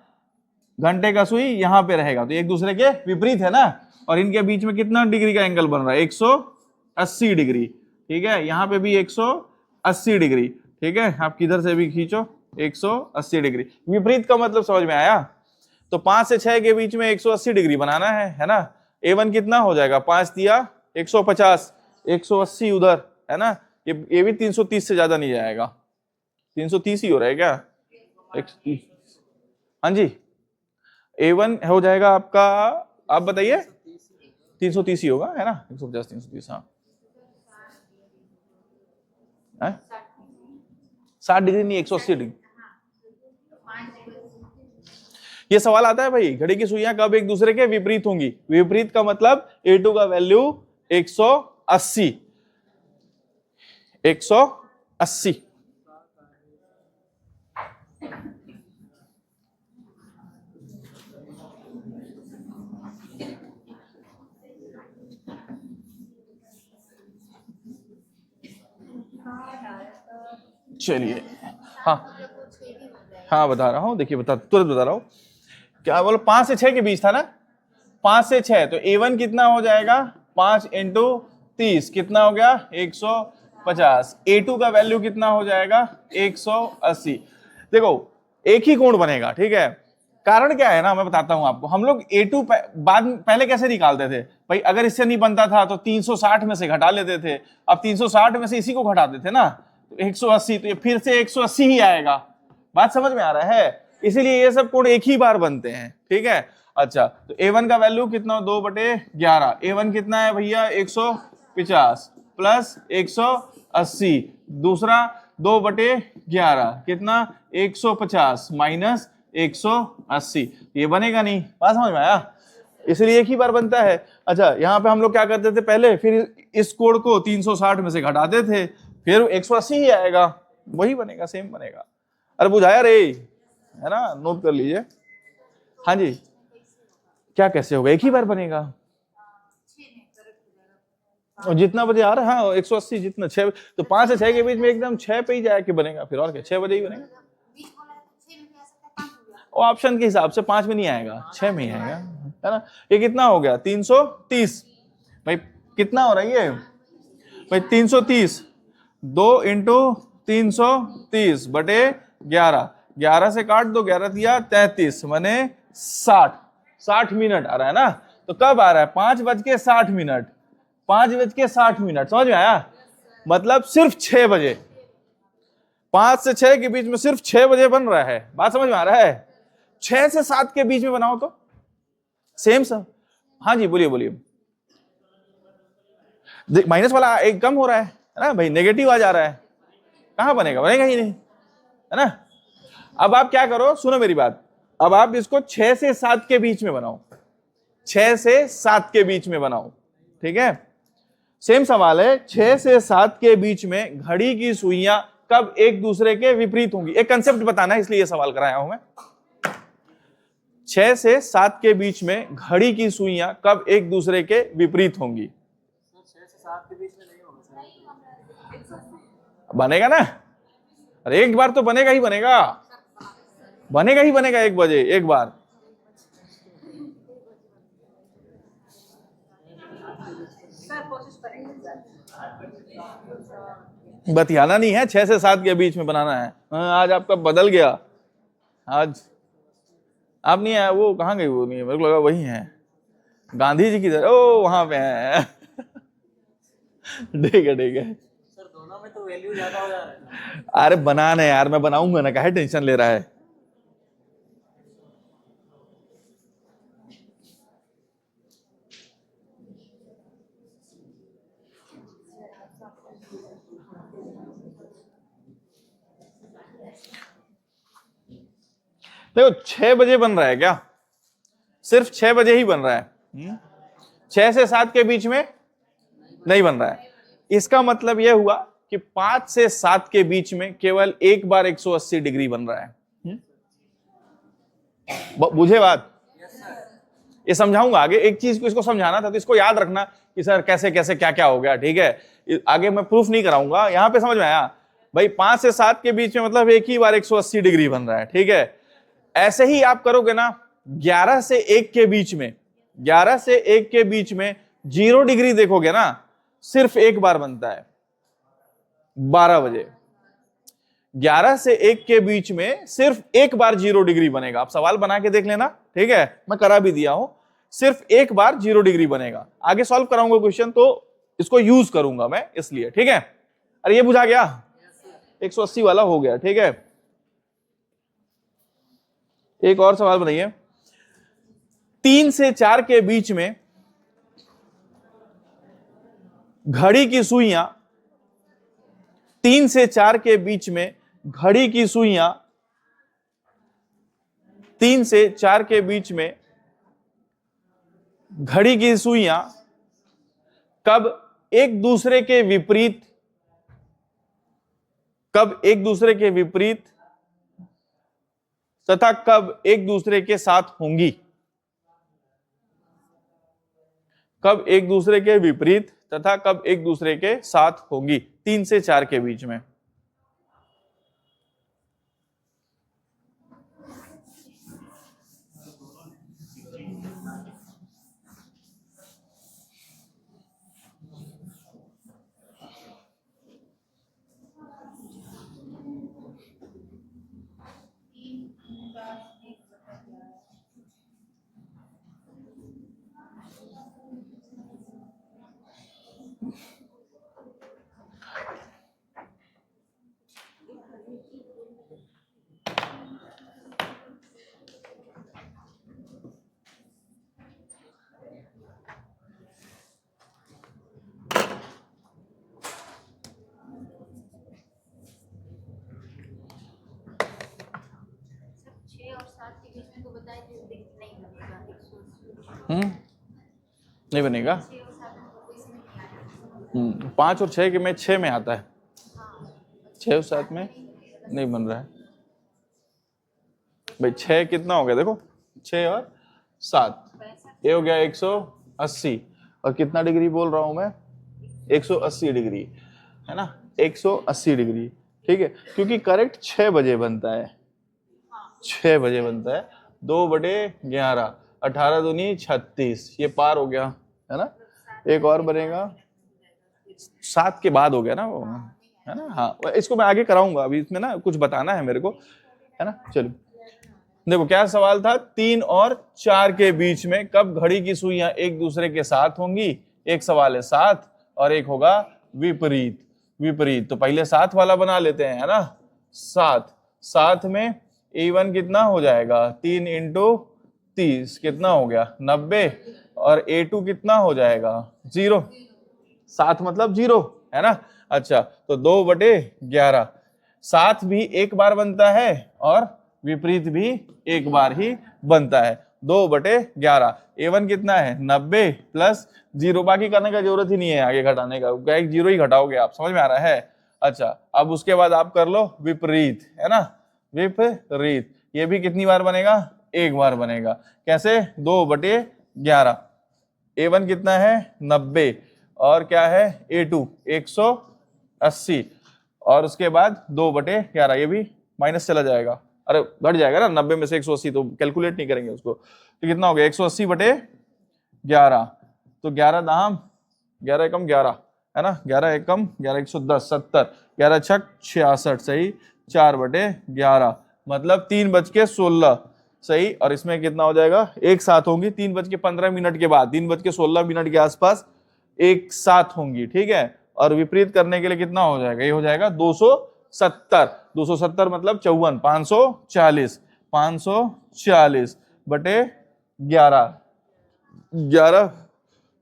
घंटे का सुई यहां पे रहेगा, तो एक दूसरे के विपरीत है ना। और इनके बीच में कितना डिग्री का एंगल बन रहा है, 180 डिग्री, ठीक है। यहां पे भी 180 डिग्री, ठीक है, आप किधर से भी खींचो 180 डिग्री। विपरीत का मतलब समझ में आया। तो 5 से 6 के बीच में 180 डिग्री बनाना है ना। A1 कितना हो जाएगा, 5 दिया 150, 180 उधर, है ना। ये भी 330 से ज्यादा नहीं जाएगा, 330 ही हो रहा है क्या, हाँ जी। A1 हो जाएगा आपका, आप बताइए, 330 ही होगा, है ना, 150 330, हाँ 60 डिग्री नहीं, 180 डिग्री। ये सवाल आता है भाई, घड़ी की सुइयां कब एक दूसरे के विपरीत होंगी। विपरीत का मतलब A2 का वैल्यू 180, 180। चलिए, हाँ बता रहा हूं, देखिए तुरंत बता रहा हूं। क्या बोलो, 5 से 6 के बीच था ना, 5 से 6, तो A1 कितना हो जाएगा, 5 × 30 कितना हो गया, 150। A2 का वैल्यू कितना हो जाएगा, 180। देखो एक ही कोण बनेगा, ठीक है। कारण क्या है ना, मैं बताता हूं आपको। हम लोग A2 पहले कैसे निकालते थे भाई, अगर इससे नहीं बनता था तो 360 में से घटा लेते थे, अब 360 में से इसी को घटाते थे ना, तो 180, तो ये फिर से 180 ही आएगा। बात समझ में आ रहा है, इसीलिए ये सब कोण एक ही बार बनते हैं, ठीक है। अच्छा, तो A1 का वैल्यू कितना, 2/11। A1 कितना है भैया, 150 प्लस 180, दूसरा 2/11 कितना, 150 माइनस 180, ये बनेगा नहीं। बात समझ में आया, इसलिए एक ही बार बनता है। अच्छा, यहाँ पे हम लोग क्या करते थे पहले, फिर इस कोण को 360 में से घटाते थे, फिर 180 ही आएगा, वही बनेगा, सेम बनेगा। अरे बुझाया रे, है ना, नोट कर लीजिए। हाँ जी, क्या कैसे होगा, एक ही बार बनेगा। और जितना बजे आ रहा है, हाँ 180, जितना 6, तो 5 से 6 के बीच में एकदम 6 पे ही जाके बनेगा, फिर और क्या, 6 बजे ही बनेगा। ऑप्शन के हिसाब से 5 में नहीं आएगा, 6 में ही आएगा, है ना। ये कितना हो गया 330। भाई कितना हो रहा है ये भाई 330, 2 इंटू 330 बटे 11, 11 से काट दो, 11 दिया 33 माने 60 मिनट आ रहा है ना। तो कब आ रहा है 5:60, 5:60। समझ में आया? मतलब सिर्फ 6 बजे, 5 से 6 के बीच में सिर्फ 6 बजे बन रहा है। बात समझ में आ रहा है? 6 से 7 के बीच में बनाओ तो सेम सब। हाँ जी बोलिए बोलिए। माइनस वाला एक कम हो रहा है ना भाई, नेगेटिव आ जा रहा है, कहां बनेगा? बनेगा ही नहीं, है ना। अब आप क्या करो, सुनो मेरी बात, अब आप इसको 6 से 7 के बीच में बनाओ, 6 से 7 के बीच में बनाओ, ठीक है। सेम सवाल है, 6 से 7 के बीच में घड़ी की सुइयां कब एक दूसरे के विपरीत होंगी? एक कंसेप्ट बताना है इसलिए ये सवाल कराया हूं मैं। 6 से 7 के बीच में घड़ी की सुइयां कब एक दूसरे के विपरीत होंगी? 6 से 7 के बीच में नहीं होगा सर। बनेगा ना, अरे एक बार तो बनेगा ही बनेगा, बनेगा ही बनेगा 1 बजे एक बार। बतियाना नहीं है, 6 से 7 के बीच में बनाना है। आज आपका बदल गया, आज आप नहीं आया, वो कहाँ गई? वो नहीं, मेरे को लगा वही है, गांधी जी की तरह, ओ वहां पे है। ठीक है ठीक है सर, दोनों में तो वैल्यू ज्यादा हो जा रहा है। अरे बनाना है यार, मैं बनाऊंगा ना, काहे टेंशन ले रहा है। देखो 6 बजे बन रहा है क्या? सिर्फ 6 बजे ही बन रहा है, 6 से 7 के बीच में नहीं बन रहा है। इसका मतलब यह हुआ कि 5 से 7 के बीच में केवल एक बार 180 डिग्री बन रहा है। बुझे बात? ये समझाऊंगा आगे, एक चीज को इसको समझाना था तो इसको याद रखना कि सर कैसे कैसे क्या क्या हो गया, ठीक है। आगे मैं प्रूफ नहीं कराऊंगा, यहां पे समझ में आया भाई। 5 से 7 के बीच में मतलब एक ही बार 180 डिग्री बन रहा है, ठीक है। ऐसे ही आप करोगे ना 11 से 1 के बीच में, 11 से 1 के बीच में 0 डिग्री देखोगे ना, सिर्फ एक बार बनता है 12 बजे। 11 से 1 के बीच में सिर्फ एक बार 0 डिग्री बनेगा। आप सवाल बना के देख लेना, ठीक है, मैं करा भी दिया हूं। सिर्फ एक बार 0 डिग्री बनेगा। आगे सॉल्व कराऊंगा क्वेश्चन तो इसको यूज करूंगा मैं, इसलिए, ठीक है। अरे ये बुझा गया, 180 वाला हो गया, ठीक है। एक और सवाल बनाइए। 3 से 4 के बीच में घड़ी की सुइयां, 3 से 4 के बीच में घड़ी की सुइयां, 3 से 4 के बीच में घड़ी की सुइयां कब एक दूसरे के विपरीत, कब एक दूसरे के विपरीत तथा कब एक दूसरे के साथ होंगी? कब एक दूसरे के विपरीत तथा कब एक दूसरे के साथ होंगी? 3 से 4 के बीच में। नहीं बनेगा। 5 और 6 के में 6 में आता है, 6 और 7 में नहीं बन रहा है भाई। 6 कितना हो गया देखो, 6 और 7, ये हो गया 180, और कितना डिग्री बोल रहा हूं मैं? 180 डिग्री, है ना, 180 डिग्री, ठीक है। क्योंकि करेक्ट 6 बजे बनता है, 6 बजे बनता है। 2/11, 18 दूनी 36, ये पार हो गया है ना। एक और बनेगा 7 के बाद हो गया ना वो, है ना। हाँ इसको मैं आगे कराऊंगा, अभी इसमें ना कुछ बताना है मेरे को, है ना। चलो देखो क्या सवाल था, 3 और 4 के बीच में कब घड़ी की सुइयां एक दूसरे के साथ होंगी। एक सवाल है साथ और एक होगा विपरीत। विपरीत तो पहले साथ वाला बना लेते हैं, है ना। साथ में A1 कितना हो जाएगा, 3 इंटू 30 कितना हो गया 90, और A2 कितना हो जाएगा 0। साथ मतलब 0, है ना। अच्छा तो 2/11, साथ भी एक बार बनता है और विपरीत भी एक बार ही बनता है। 2/11, A1 कितना है 90 प्लस 0, बाकी करने का जरूरत ही नहीं है आगे घटाने का, क्या एक 0 ही घटाओगे आप, समझ में आ रहा है। अच्छा अब उसके बाद आप कर लो विपरीत, है ना। विपरीत ये भी कितनी बार बनेगा, एक बार बनेगा। कैसे, 2/11, A1 कितना है 90 और क्या है A2 180, और उसके बाद 2/11, ये भी माइनस चला जाएगा, अरे घट जाएगा ना, 90 में से 180 तो कैलकुलेट नहीं करेंगे उसको, तो कितना हो गया 180/11, तो 11 दाम 11 एकम 11, है ना। 11 एकम 11 110 70, 11 छक 66 सही, 4/11 मतलब 3:16 सही। और इसमें कितना हो जाएगा, एक साथ होंगी 3:15 के बाद, 3:16 के आसपास एक साथ होंगी, ठीक है। और विपरीत करने के लिए कितना हो जाएगा, ये हो जाएगा 270 मतलब 54, 540, 540/11, 11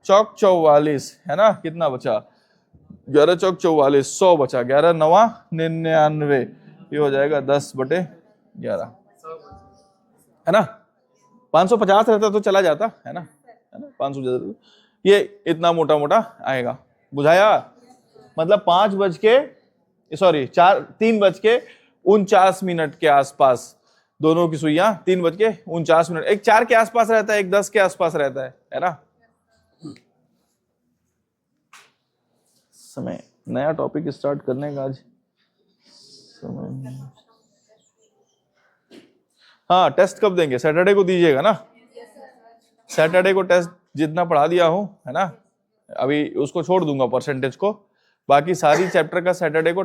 चौक 44, है ना। कितना बचा, 11 चौक 44, 100 बचा, 11 9 99, ये हो जाएगा 10/11, है ना। 550 रहता तो चला जाता, है ना, 500, ये इतना मोटा मोटा आएगा, बुझाया। मतलब 3:49 के आसपास दोनों की सुइयां, 3:49, एक 4 के आसपास रहता है, एक 10 के आसपास रहता है ना। समय नया टॉपिक स्टार्ट करने का आज समय। हाँ टेस्ट कब देंगे, सैटरडे को दीजिएगा ना। सैटरडे को टेस्ट जितना पढ़ा दिया हूं, है ना, अभी उसको छोड़ दूंगा परसेंटेज को, बाकी सारी चैप्टर का सैटरडे को